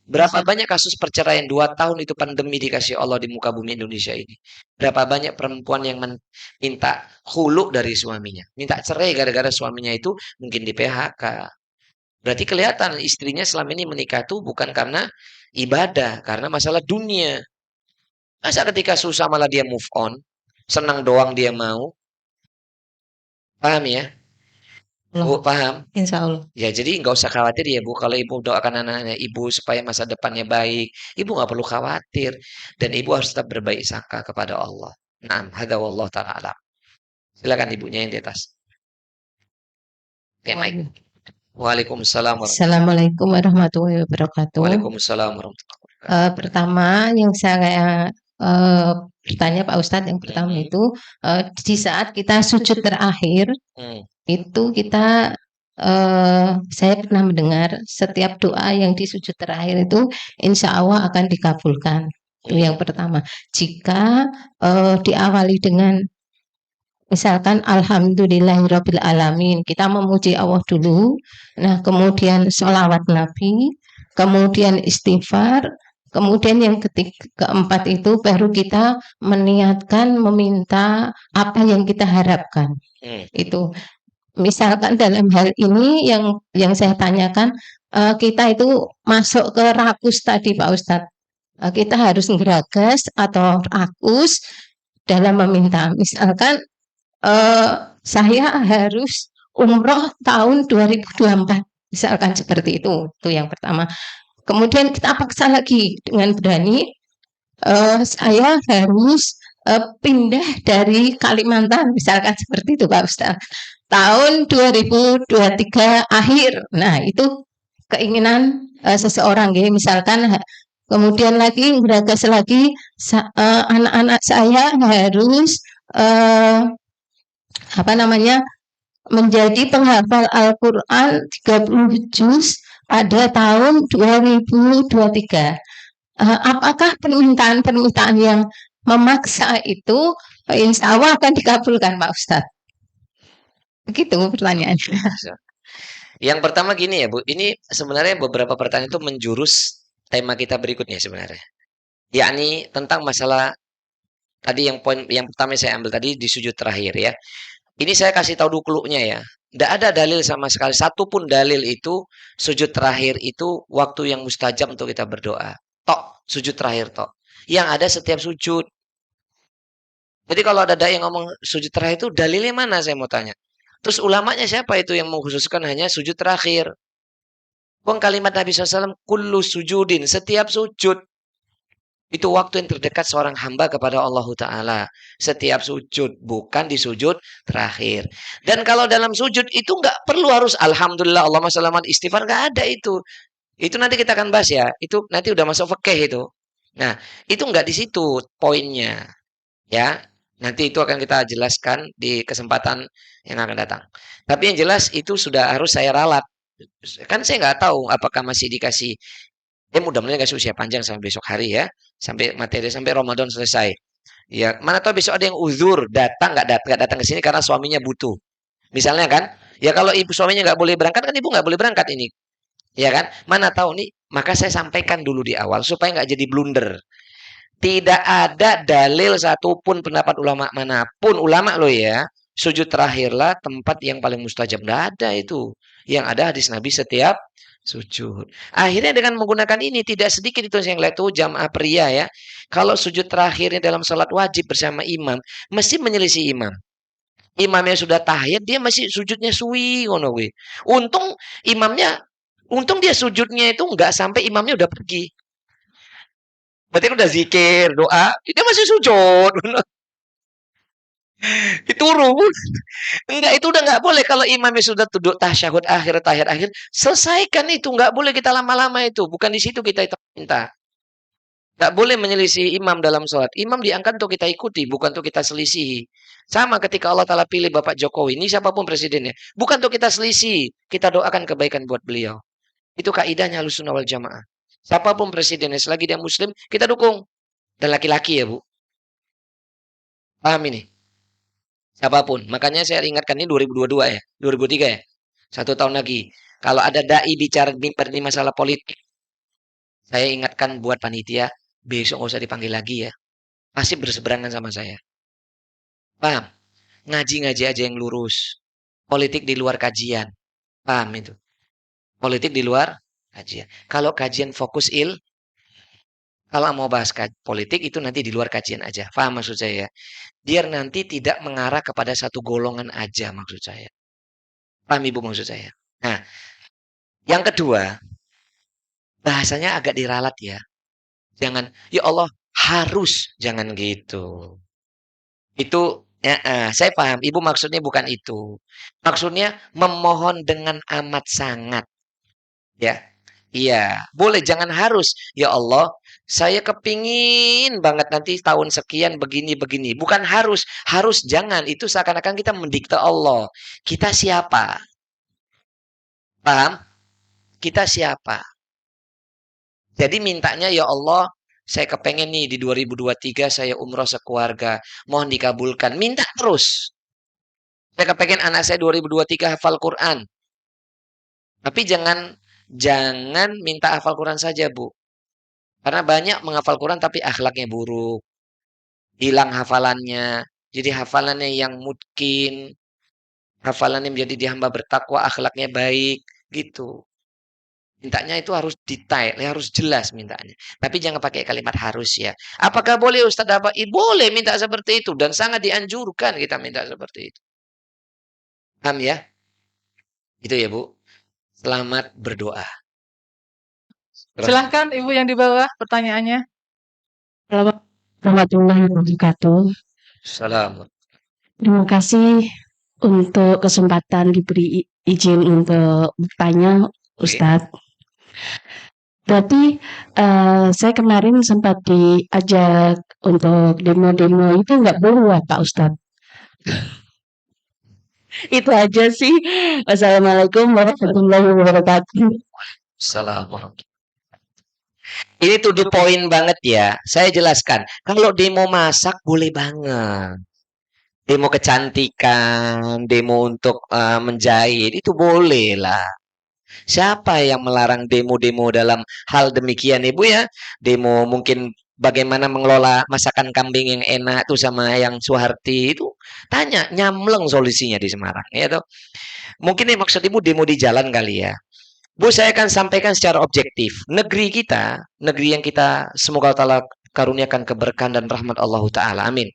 Berapa Insya banyak kasus perceraian 2 tahun itu pandemi dikasih Allah di muka bumi Indonesia ini. Berapa banyak perempuan yang minta khulu dari suaminya. Minta cerai gara-gara suaminya itu mungkin di PHK. Berarti kelihatan istrinya selama ini menikah itu bukan karena ibadah, karena masalah dunia. Masa ketika susah malah dia move on, senang doang dia mau. Paham ya? Allah. Bu, paham? Insya Allah. Ya, jadi nggak usah khawatir ya Bu. Kalau Ibu doakan anak-anak Ibu supaya masa depannya baik, Ibu nggak perlu khawatir. Dan Ibu harus tetap berbaik sangka kepada Allah. Naam, hadza wallahu ta'ala alam. Silakan Ibunya yang di atas. Oke, Mike. Waalaikumsalam warahmatullahi Assalamualaikum warahmatullahi wabarakatuh. Waalaikumsalam warahmatullahi wabarakatuh. Pertama yang saya bertanya Pak Ustadz yang pertama itu di saat kita sujud terakhir Hmm. itu kita saya pernah mendengar setiap doa yang di sujud terakhir itu insya Allah akan dikabulkan. Itu yang pertama. Jika diawali dengan misalkan Alhamdulillahirabbil alamin, kita memuji Allah dulu. Nah, kemudian sholawat Nabi, kemudian istighfar, kemudian yang keempat itu baru kita meniatkan meminta apa yang kita harapkan. Itu misalkan dalam hal ini yang saya tanyakan, kita itu masuk ke rakus tadi Pak Ustadz. Kita harus geragas atau rakus dalam meminta. Misalkan saya harus umroh tahun 2024. Misalkan seperti itu yang pertama. Kemudian kita paksa lagi dengan berani, saya harus pindah dari Kalimantan, misalkan seperti itu Pak Ustadz. Tahun 2023 akhir. Nah, itu keinginan seseorang ya, misalkan kemudian lagi geragas lagi anak-anak saya harus menjadi penghafal Al-Qur'an 30 juz pada tahun 2023. Apakah permintaan yang memaksa itu insya Allah akan dikabulkan Pak Ustadz? Begitu pertanyaannya. Yang pertama gini ya Bu, ini sebenarnya beberapa pertanyaan itu menjurus tema kita berikutnya sebenarnya. Yakni tentang masalah tadi yang poin yang pertama saya ambil tadi di sujud terakhir ya. Ini saya kasih tahu dulu clue-nya ya. Tidak ada dalil sama sekali, satupun dalil itu sujud terakhir itu waktu yang mustajab untuk kita berdoa. Tok, sujud terakhir tok. Yang ada setiap sujud. Jadi kalau ada dai yang ngomong sujud terakhir itu dalilnya mana saya mau tanya. Terus ulamanya siapa itu yang mengkhususkan hanya sujud terakhir? Wong kalimat Nabi SAW, kullu sujudin, setiap sujud. Itu waktu yang terdekat seorang hamba kepada Allah Ta'ala. Setiap sujud, bukan di sujud terakhir. Dan kalau dalam sujud itu nggak perlu harus Alhamdulillah, Allahumma sholli istighfar, nggak ada itu. Itu nanti kita akan bahas ya. Itu nanti udah masuk fikih itu. Nah, itu nggak di situ poinnya. Ya, nanti itu akan kita jelaskan di kesempatan yang akan datang. Tapi yang jelas itu sudah harus saya ralat. Kan saya nggak tahu apakah masih dikasih. Mudah-mudahan kasih usia panjang sampai besok hari ya. Sampai materi sampai Ramadan selesai. Ya, mana tahu besok ada yang uzur nggak datang ke sini karena suaminya butuh. Misalnya kan, ya kalau ibu suaminya nggak boleh berangkat kan ibu nggak boleh berangkat ini, ya kan? Mana tahu nih, maka saya sampaikan dulu di awal supaya nggak jadi blunder. Tidak ada dalil satupun pendapat ulama manapun ulama loh ya. Sujud terakhirlah tempat yang paling mustajab, nggak ada itu. Yang ada hadis Nabi setiap sujud. Akhirnya dengan menggunakan ini tidak sedikit itu yang lihat tuh jamaah pria ya. Kalau sujud terakhirnya dalam salat wajib bersama imam, mesti menyelisih imam. Imamnya sudah tahiyat, dia masih sujudnya suwi ngono kuwi. Untung dia sujudnya itu enggak sampai imamnya udah pergi. Berarti udah zikir, doa, dia masih sujud. Itu turun. Enggak, itu udah nggak boleh kalau imamnya sudah duduk tasyahud akhir, tahiyat akhir, selesaikan itu, nggak boleh kita lama-lama itu. Bukan di situ kita minta. Nggak boleh menyelisih imam dalam sholat. Imam diangkat untuk kita ikuti, bukan untuk kita selisihi. Sama ketika Allah Ta'ala pilih Bapak Jokowi, ini siapapun presidennya. Bukan untuk kita selisih, kita doakan kebaikan buat beliau. Itu kaidahnya Ahlussunnah wal Jamaah. Siapapun presidennya, selagi dia muslim, kita dukung. Dan laki-laki ya Bu. Paham ini? Siapapun. Makanya saya ingatkan ini 2022 ya. 2003 ya. 1 tahun lagi. Kalau ada dai bicara di masalah politik. Saya ingatkan buat panitia. Besok nggak usah dipanggil lagi ya. Pasti berseberangan sama saya. Paham? Ngaji-ngaji aja yang lurus. Politik di luar kajian. Paham itu? Politik di luar kajian. Kalau kajian fokus kalau mau bahas politik itu nanti di luar kajian aja. Paham maksud saya? Biar nanti tidak mengarah kepada satu golongan aja maksud saya. Paham Ibu maksud saya? Nah, yang kedua, bahasanya agak diralat ya. Jangan, ya Allah harus, jangan gitu. Itu, saya paham. Ibu maksudnya bukan itu. Maksudnya memohon dengan amat sangat. Ya, iya, boleh jangan harus. Ya Allah, saya kepingin banget nanti tahun sekian begini-begini. Bukan harus, harus jangan. Itu seakan-akan kita mendikte Allah. Kita siapa? Paham? Kita siapa? Jadi mintanya, ya Allah, saya kepengen nih di 2023 saya umroh sekeluarga. Mohon dikabulkan. Minta terus. Saya kepengen anak saya 2023 hafal Quran. Tapi jangan minta hafal Quran saja, Bu. Karena banyak menghafal Quran tapi akhlaknya buruk. Hilang hafalannya. Jadi hafalannya yang mungkin. Hafalannya menjadi dia hamba bertakwa, akhlaknya baik. Gitu. Mintanya itu harus detail, harus jelas mintanya. Tapi jangan pakai kalimat harus ya. Apakah boleh Ustaz apa? Boleh minta seperti itu. Dan sangat dianjurkan kita minta seperti itu. Paham ya? Itu ya Bu. Selamat berdoa. Silahkan Ibu yang di bawah pertanyaannya. Warahmatullahi wabarakatuh. Salam. Terima kasih untuk kesempatan diberi izin untuk bertanya, Ustadz. Berarti saya kemarin sempat diajak untuk demo-demo itu nggak boleh ya Pak Ustadz? Itu aja sih. Wassalamualaikum warahmatullahi wabarakatuh. Salam. Ini to the point banget ya. Saya jelaskan. Kalau demo masak boleh banget. Demo kecantikan, demo untuk menjahit itu boleh lah. Siapa yang melarang demo-demo dalam hal demikian Ibu ya? Demo mungkin bagaimana mengelola masakan kambing yang enak tuh sama yang Suharti itu. Tanya, nyamleng solusinya di Semarang ya toh. Mungkin yang maksud Ibu demo di jalan kali ya. Bu, saya akan sampaikan secara objektif. Negeri kita, negeri yang kita semoga Allah karuniakan keberkahan dan rahmat Allah Ta'ala. Amin.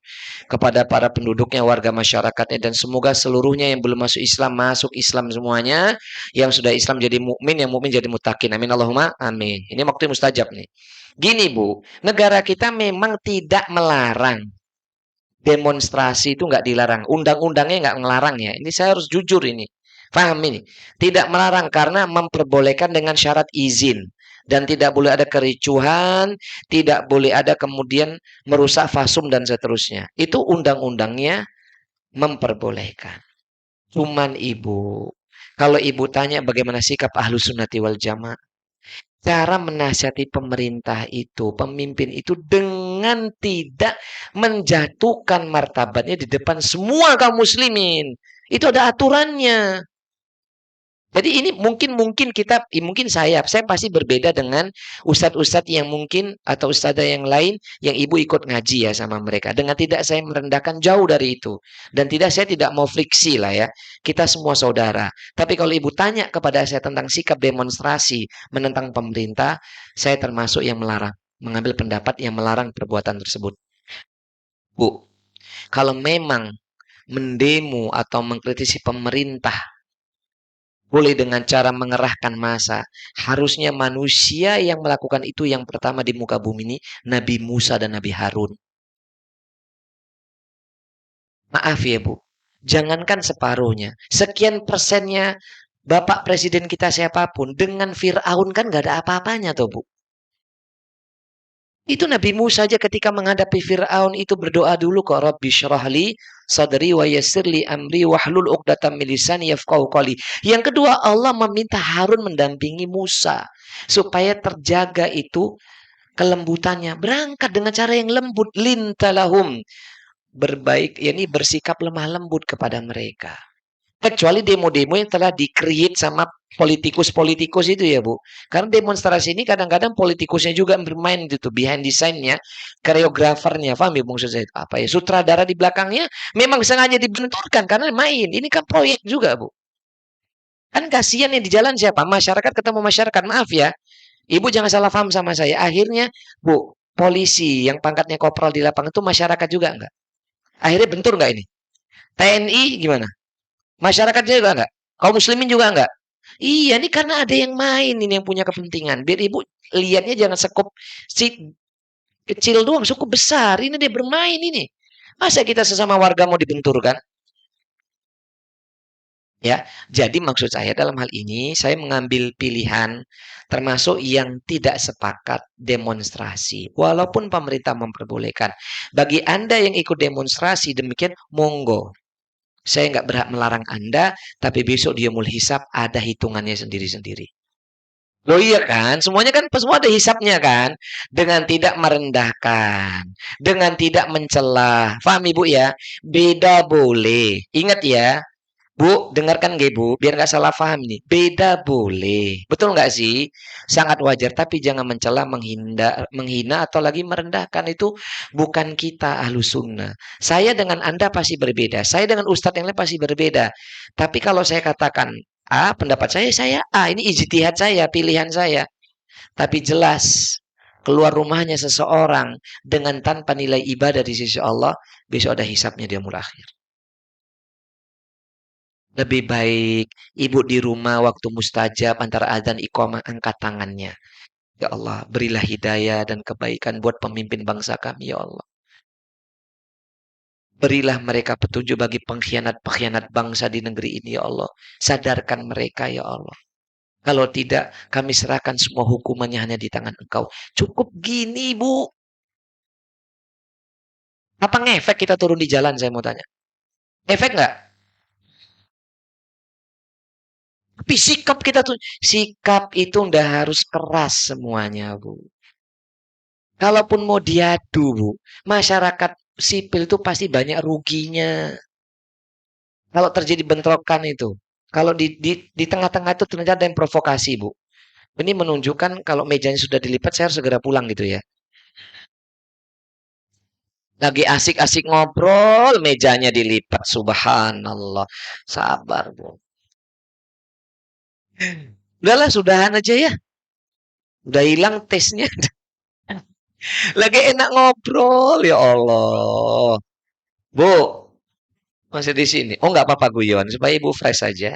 Kepada para penduduknya, warga masyarakatnya, dan semoga seluruhnya yang belum masuk Islam semuanya. Yang sudah Islam jadi mukmin, yang mukmin jadi mutakin. Amin Allahumma amin. Ini waktu mustajab nih. Gini Bu, negara kita memang tidak melarang. Demonstrasi itu nggak dilarang. Undang-undangnya nggak melarang ya. Ini saya harus jujur ini. Paham ini? Tidak melarang karena memperbolehkan dengan syarat izin. Dan tidak boleh ada kericuhan, tidak boleh ada kemudian merusak fasum dan seterusnya. Itu undang-undangnya memperbolehkan. Cuman Ibu, kalau Ibu tanya bagaimana sikap Ahlus Sunnati wal Jamaah, cara menasihati pemerintah itu, pemimpin itu dengan tidak menjatuhkan martabatnya di depan semua kaum muslimin. Itu ada aturannya. Jadi ini mungkin saya pasti berbeda dengan ustadz-ustadz yang mungkin atau ustadzah yang lain yang Ibu ikut ngaji ya sama mereka. Dengan tidak saya merendahkan, jauh dari itu. Dan saya tidak mau friksi lah ya. Kita semua saudara. Tapi kalau Ibu tanya kepada saya tentang sikap demonstrasi menentang pemerintah, saya termasuk yang melarang. Mengambil pendapat yang melarang perbuatan tersebut. Bu, kalau memang mendemo atau mengkritisi pemerintah boleh dengan cara mengerahkan massa. Harusnya manusia yang melakukan itu yang pertama di muka bumi ini Nabi Musa dan Nabi Harun. Maaf ya Bu, jangankan separuhnya, sekian persennya Bapak Presiden kita siapapun dengan Fir'aun kan gak ada apa-apanya toh Bu. Itu Nabi Musa aja ketika menghadapi Fir'aun itu berdoa dulu kok, Rabbi syrahli sadri wa yassirli amri wahlul 'uqdatam min lisani yafqahu qawli. Yang kedua, Allah meminta Harun mendampingi Musa supaya terjaga itu kelembutannya. Berangkat dengan cara yang lembut, lintalahum, berbaik, yakni bersikap lemah lembut kepada mereka. Kecuali demo-demo yang telah di-create sama politikus-politikus itu ya Bu. Karena demonstrasi ini kadang-kadang politikusnya juga bermain gitu. Behind design-nya, koreografernya. Paham ya maksud saya itu apa ya? Sutradara di belakangnya memang sengaja dibenturkan karena main. Ini kan proyek juga Bu. Kan kasihan yang di jalan siapa? Masyarakat ketemu masyarakat. Maaf ya. Ibu jangan salah paham sama saya. Akhirnya Bu, polisi yang pangkatnya kopral di lapangan itu masyarakat juga enggak? Akhirnya bentur enggak ini? TNI gimana? Masyarakat juga enggak? Kaum muslimin juga enggak? Iya, ini karena ada yang main ini yang punya kepentingan. Biar Ibu lihatnya jangan sekup si kecil doang, cukup besar. Ini dia bermain ini. Masa kita sesama warga mau dibenturkan? Ya, jadi maksud saya dalam hal ini saya mengambil pilihan termasuk yang tidak sepakat demonstrasi. Walaupun pemerintah memperbolehkan. Bagi Anda yang ikut demonstrasi demikian, monggo. Saya nggak berhak melarang Anda, tapi besok di yaumul hisab ada hitungannya sendiri-sendiri. Loh iya kan? Semuanya kan semua ada hisapnya kan? Dengan tidak merendahkan, dengan tidak mencela. Paham Ibu ya? Beda boleh. Ingat ya, Bu, dengarkan nggak Bu? Biar nggak salah paham nih. Beda boleh. Betul nggak sih? Sangat wajar. Tapi jangan mencela, menghina atau lagi merendahkan. Itu bukan kita Ahlus Sunnah. Saya dengan Anda pasti berbeda. Saya dengan Ustadz yang lain pasti berbeda. Tapi kalau saya katakan A, pendapat saya A. Ini ijtihad saya, pilihan saya. Tapi jelas keluar rumahnya seseorang dengan tanpa nilai ibadah di sisi Allah, besok ada hisapnya di yaumul akhir. Lebih baik ibu di rumah waktu mustajab antara adzan iqamah angkat tangannya. Ya Allah, berilah hidayah dan kebaikan buat pemimpin bangsa kami ya Allah. Berilah mereka petunjuk bagi pengkhianat-pengkhianat bangsa di negeri ini ya Allah. Sadarkan mereka ya Allah. Kalau tidak, kami serahkan semua hukumannya hanya di tangan Engkau. Cukup gini, Bu. Apa ngefek kita turun di jalan, saya mau tanya. Efek nggak? Tapi sikap kita tuh, sikap itu ndak harus keras semuanya, Bu. Kalaupun mau diadu, Bu, masyarakat sipil itu pasti banyak ruginya. Kalau terjadi bentrokan itu. Kalau di tengah-tengah itu ternyata ada yang provokasi, Bu. Ini menunjukkan kalau mejanya sudah dilipat, saya harus segera pulang gitu ya. Lagi asik-asik ngobrol, mejanya dilipat. Subhanallah. Sabar, Bu. Udahlah, sudahan aja ya. Udah hilang tesnya. Lagi enak ngobrol, ya Allah. Bu, masih di sini. Oh, nggak apa-apa guyon, supaya Ibu fresh aja.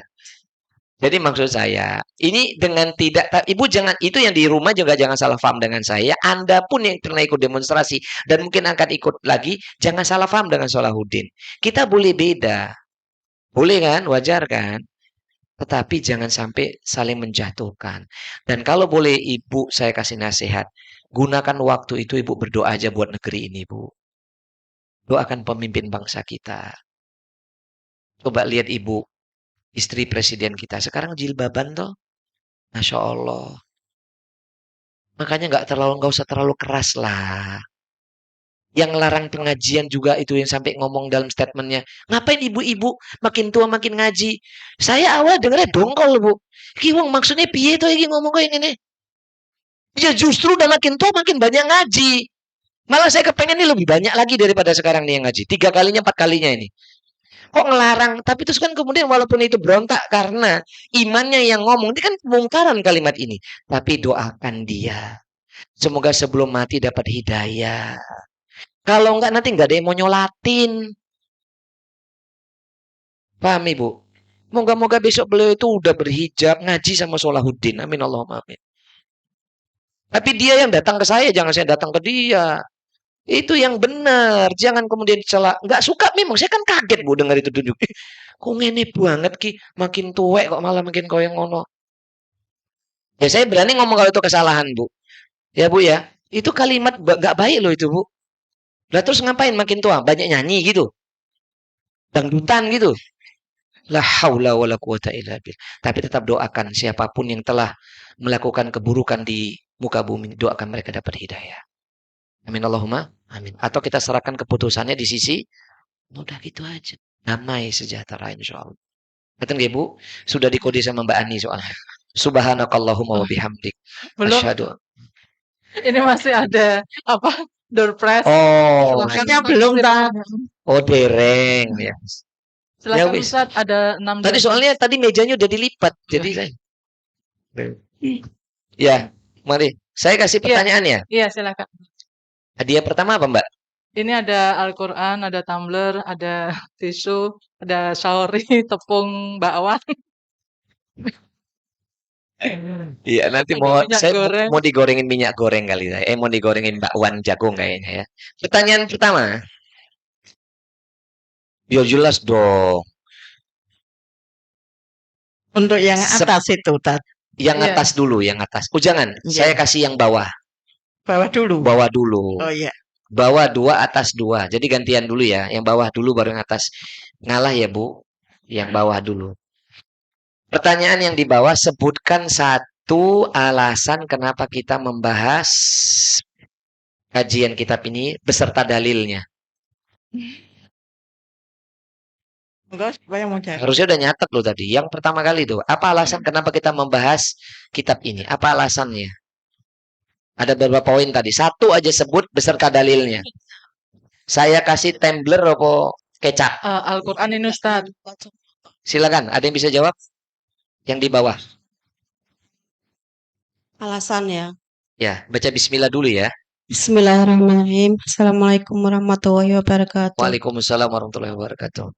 Jadi maksud saya, ini dengan tidak, Ibu jangan, itu yang di rumah juga jangan salah paham dengan saya. Anda pun yang pernah ikut demonstrasi dan mungkin akan ikut lagi, jangan salah paham dengan Salahuddin. Kita boleh beda. Boleh kan? Wajar kan? Tetapi jangan sampai saling menjatuhkan. Dan kalau boleh Ibu saya kasih nasihat, gunakan waktu itu Ibu berdoa aja buat negeri ini, Bu. Doakan pemimpin bangsa kita. Coba lihat Ibu, istri presiden kita. Sekarang jilbaban toh. Masya Allah. Makanya nggak usah terlalu keras lah. Yang larang pengajian juga itu yang sampai ngomong dalam statementnya. Ngapain ibu-ibu makin tua makin ngaji? Saya awal dengarnya dongkol, Bu. Iki wong maksudnya piye to iki ngomong kayak gini? Ya justru udah makin tua makin banyak ngaji. Malah saya kepengen ini lebih banyak lagi daripada sekarang nih yang ngaji. 3 kalinya, 4 kalinya ini. Kok ngelarang? Tapi terus kan kemudian walaupun itu berontak karena imannya yang ngomong. Ini kan pembongkaran kalimat ini. Tapi doakan dia. Semoga sebelum mati dapat hidayah. Kalau enggak nanti enggak ada yang mau nyolatin. Paham Ibu? Moga-moga besok beliau itu udah berhijab, ngaji sama Salahuddin. Amin Allahumma amin. Tapi dia yang datang ke saya, jangan saya datang ke dia. Itu yang benar. Jangan kemudian dicela. Enggak suka memang. Saya kan kaget Bu dengar itu tunjuk. Kok ngene banget ki. Makin tuwek kok malah makin koyo ngono. Ya saya berani ngomong kalau itu kesalahan Bu. Ya Bu ya. Itu kalimat enggak baik loh itu Bu. Lah terus ngapain makin tua? Banyak nyanyi gitu. Dangdutan gitu. La haula wala quwata illa billah. Tapi tetap doakan siapapun yang telah melakukan keburukan di muka bumi, doakan mereka dapat hidayah. Amin Allahumma amin. Atau kita serahkan keputusannya di sisi udah gitu aja. Damai sejahtera insyaallah. Betul nggih Bu? Sudah dikode sama Mbak Ani soalnya. Subhanakallahumma wa bihamdik. Belum, Asyhadu. ini masih ada apa? Door prize. Oh, Makanya belum tahu. oh dereng ya. Ya Silakan wis. Ustaz, ada 6 Tadi soalnya tadi mejanya udah dilipat. Jadi saya. Ya, mari. Saya kasih pertanyaan ya. Iya, silakan. Hadiah pertama apa, Mbak? Ini ada Al-Qur'an, ada tumbler, ada tisu, ada saori, tepung bakwan. Iya, nanti Ada mau minyak saya goreng. mau digorengin minyak goreng kali saya. Mau digorengin bakwan jagung kayaknya ya. Pertanyaan pertama. Ya jelas dong. Untuk yang Sep- atas itu, Tat. Yang Iya. atas dulu, yang atas. Oh jangan, Iya. saya kasih yang bawah. Bawah dulu. Bawah dulu. Oh iya. Bawah 2, atas 2. Jadi gantian dulu ya. Yang bawah dulu baru yang atas. Ngalah ya, Bu. Yang bawah dulu. Pertanyaan yang di bawah, sebutkan satu alasan kenapa kita membahas kajian kitab ini beserta dalilnya. Enggak, siapa yang mau jawab? Harusnya udah nyatet loh tadi. Yang pertama kali tuh, apa alasan kenapa kita membahas kitab ini? Apa alasannya? Ada beberapa poin tadi. Satu aja sebut beserta dalilnya. Saya kasih tumbler apa kecap? Al-Quran ini Ustaz. Silakan, ada yang bisa jawab? Yang di bawah. Alasan ya. Ya, baca bismillah dulu ya. Bismillahirrahmanirrahim. Assalamualaikum warahmatullahi wabarakatuh. Waalaikumsalam warahmatullahi wabarakatuh.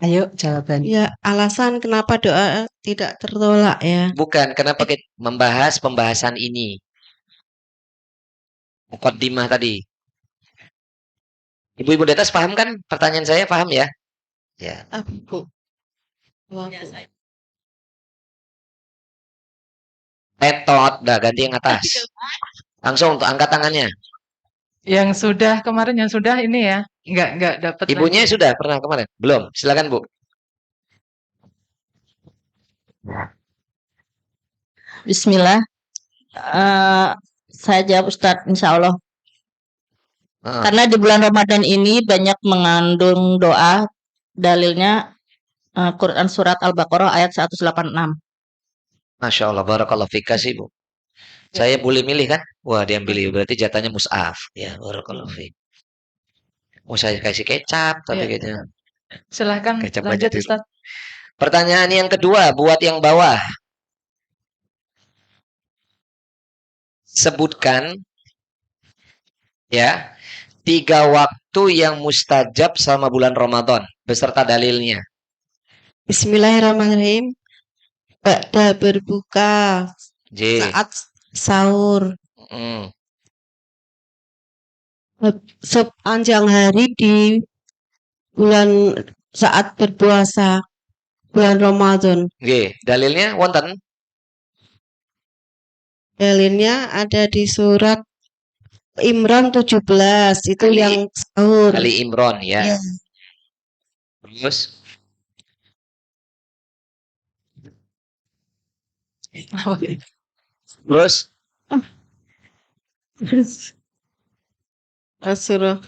Ayo jawaban. Ya, alasan kenapa doa tidak tertolak ya. Bukan, kenapa kita membahas pembahasan ini? Mukaddimah tadi. Ibu-ibu di atas paham kan pertanyaan saya? Paham ya? Ya. Bu. Etot, dah ganti yang atas. Langsung untuk angkat tangannya. Yang sudah kemarin yang sudah ini ya. Enggak dapat Ibunya sudah pernah kemarin? Belum. Silakan, Bu. Bismillah. Saya jawab Ustadz, insya Allah. Karena di bulan Ramadan ini banyak mengandung doa, dalilnya Quran Surat Al-Baqarah ayat 186. Masya Allah, barakallah fik. Kasih, Bu. Saya boleh milih kan? Wah, dia pilih. Berarti jatahnya mus'af. Ya, barakallah fik. Mau saya kasih kecap, tapi kayaknya. Silahkan Kecap lanjut aja dulu. Ustaz. Pertanyaan yang kedua, buat yang bawah. Sebutkan ya 3 waktu yang mustajab selama bulan Ramadan beserta dalilnya. Bismillahirrahmanirrahim. Ba'da berbuka, J. saat sahur, Mm. sepanjang hari di bulan saat berpuasa bulan Ramadan. G. Dalilnya wonten. Dalilnya ada di surat Imran 17 itu Ali- yang sahur. Ali Imran ya. Ya. Terus terus Surah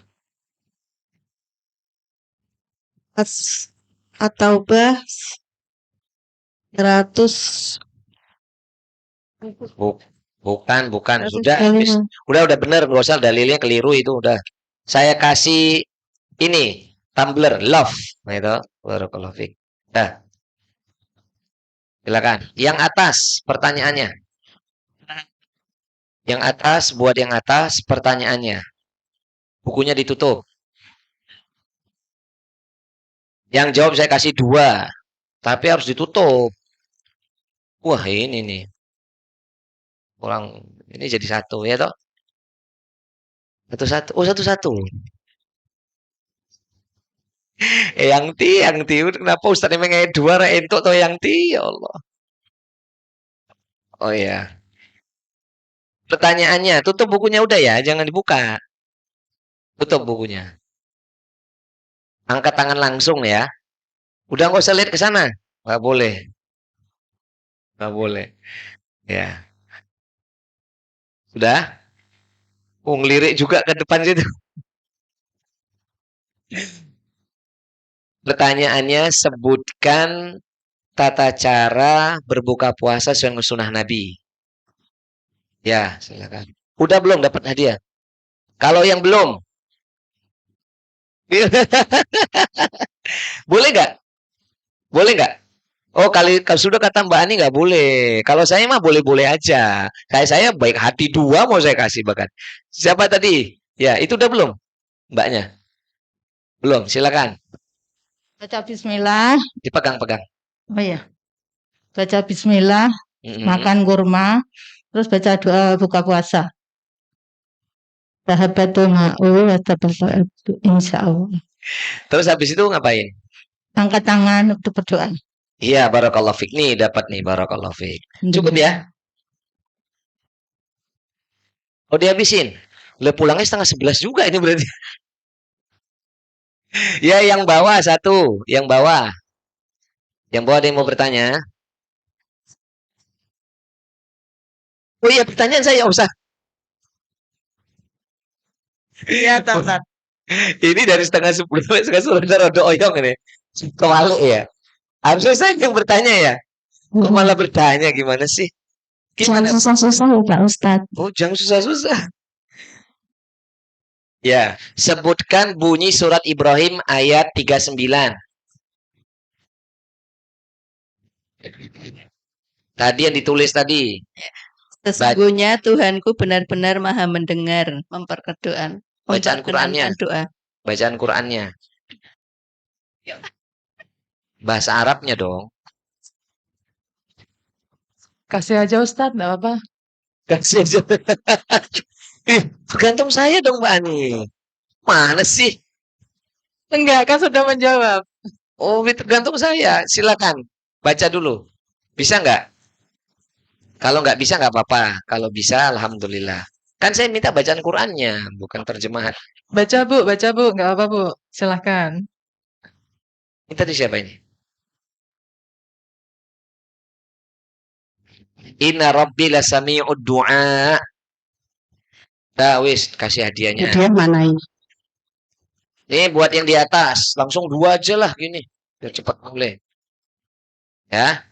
At-Taubah 100 bukan sudah kali. udah benar, nggak usah dalilnya keliru itu udah. Saya kasih ini tumbler love. Nah itu barakallahu fik. Dah. Silakan. Yang atas pertanyaannya. Yang atas, buat yang atas pertanyaannya. Bukunya ditutup. Yang jawab saya kasih 2. Tapi harus ditutup. Wah, ini nih. Kurang, ini jadi 1 ya toh? 1-1. Oh, 1-1. Yang ti. Kenapa Ustaz ini mengenai 2 ra entuk toh yang ti? Ya Allah. Oh ya. Pertanyaannya, tutup bukunya udah ya, jangan dibuka. Tutup bukunya. Angkat tangan langsung ya. Udah nggak usah lihat ke sana. Nggak boleh. Nggak boleh. Ya. Sudah? Ngelirik juga ke depan situ. Pertanyaannya, sebutkan tata cara berbuka puasa sesuai sunnah Nabi. Ya, silakan. Udah belum dapat hadiah? Kalau yang belum, boleh nggak? Boleh nggak? Oh, kalau sudah kata Mbak Ani nggak boleh. Kalau saya mah boleh-boleh aja. Kayak saya baik hati 2 mau saya kasih bahkan. Siapa tadi? Ya, itu udah belum? Mbaknya? Belum, silakan. Baca Bismillah. Dipegang-pegang. Oh iya. Baca Bismillah, makan kurma, terus baca doa buka puasa. Sahabatul ma'u wa tabassatu insyaallah. Terus habis itu ngapain? Angkat tangan untuk berdoa. Iya, barakallahu fik. Nih, dapat nih, barakallahu fik. Cukup ya? Oh, dihabisin? Lah pulangnya 10:30 juga ini berarti. Ya, yang bawah satu, yang bawah. Yang bawah ada yang mau bertanya? Oh iya, pertanyaan saya Ustaz. Iya, Ustaz. Ini dari 9:30 sampai 10:30 udah rada oyong ini. Kewalik ya. Harusnya saya yang bertanya ya. Kok malah bertanya gimana sih? Jangan Gimana? susah-susah ya Pak Ustadz. Oh, jangan susah-susah. Ya, sebutkan bunyi surat Ibrahim ayat 39. Tadi yang ditulis tadi. Sesungguhnya Tuhanku benar-benar maha mendengar Bacaan memperkenankan Qur'annya. doa. Bacaan Qur'annya. Bahasa Arabnya dong. Kasih aja Ustadz, nggak apa-apa. Kasih aja. Tergantung saya dong Mbak Ani. Mana sih? Enggak, kan sudah menjawab. Oh, tergantung saya. Silakan. Baca dulu. Bisa nggak? Kalau nggak bisa nggak apa-apa. Kalau bisa, alhamdulillah. Kan saya minta bacaan Qur'annya, bukan terjemahan. Baca Bu, nggak apa Bu. Silahkan. Ini tadi siapa ini? Inna rabbi lasami'ud du'a. Dah wis, kasih hadiahnya. Hadiah mana ini? Ini buat yang di atas. Langsung 2 aja lah gini. Biar cepat mulai. Ya.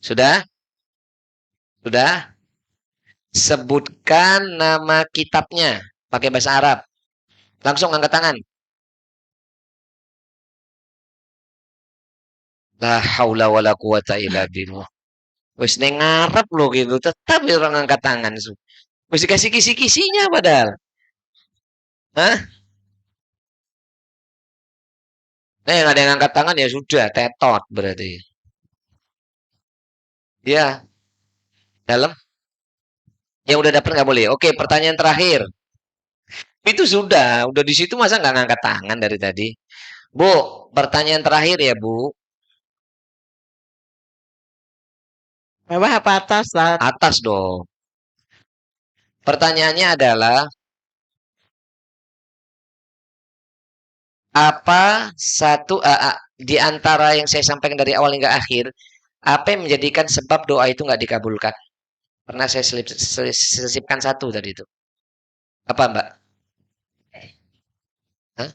Sudah? Sudah? Sebutkan nama kitabnya pakai bahasa Arab. Langsung angkat tangan. La haula wala quwata illa billah. Wis ning ngarep lo gitu, tetap orang angkat tangan. Wis dikasih kisi-kisinya padahal. Hah? Yang ada yang angkat tangan ya sudah, tetot berarti. Ya, dalam. Yang udah dapat nggak boleh. Oke, pertanyaan terakhir. Itu sudah di situ masa nggak ngangkat tangan dari tadi. Bu, pertanyaan terakhir ya Bu. Bawah apa atas, Ustaz? Atas dong. Pertanyaannya adalah apa satu di antara yang saya sampaikan dari awal hingga akhir, apa yang menjadikan sebab doa itu nggak dikabulkan? Pernah saya selipkan satu tadi itu. Apa Mbak? Hah?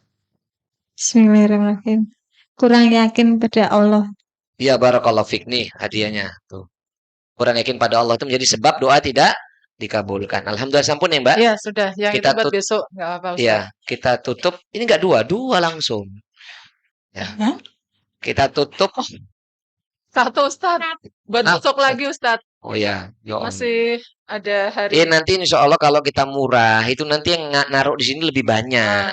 Bismillahirrahmanirrahim. Kurang yakin pada Allah. Ya barakallahu fik nih hadiahnya tuh. Kurang yakin pada Allah itu menjadi sebab doa tidak dikabulkan. Alhamdulillah sampun ya Mbak. Iya, sudah. Yang Kita itu buat besok, nggak apa-apa Ustadz. Ya, kita tutup. Ini enggak dua langsung. Ya. Hah? Kita tutup. Satu Ustadz. Buat besok lagi Ustadz. Oh ya, ya Allah. Masih ada hari. Nanti insya Allah kalau kita murah itu nanti yang naruh di sini lebih banyak.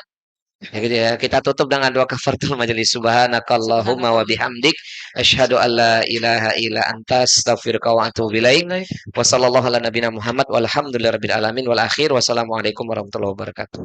Ya gitu ya. Kita tutup dengan doa kafaratul majelis. Subhanakallahumma wa bihamdik asyhadu an la ilaha illa anta astaghfiruka wa atubu ilaik. Wa sallallahu ala nabiyina Muhammad walhamdulillahirabbil alamin wal akhir. Wassalamualaikum warahmatullahi wabarakatuh.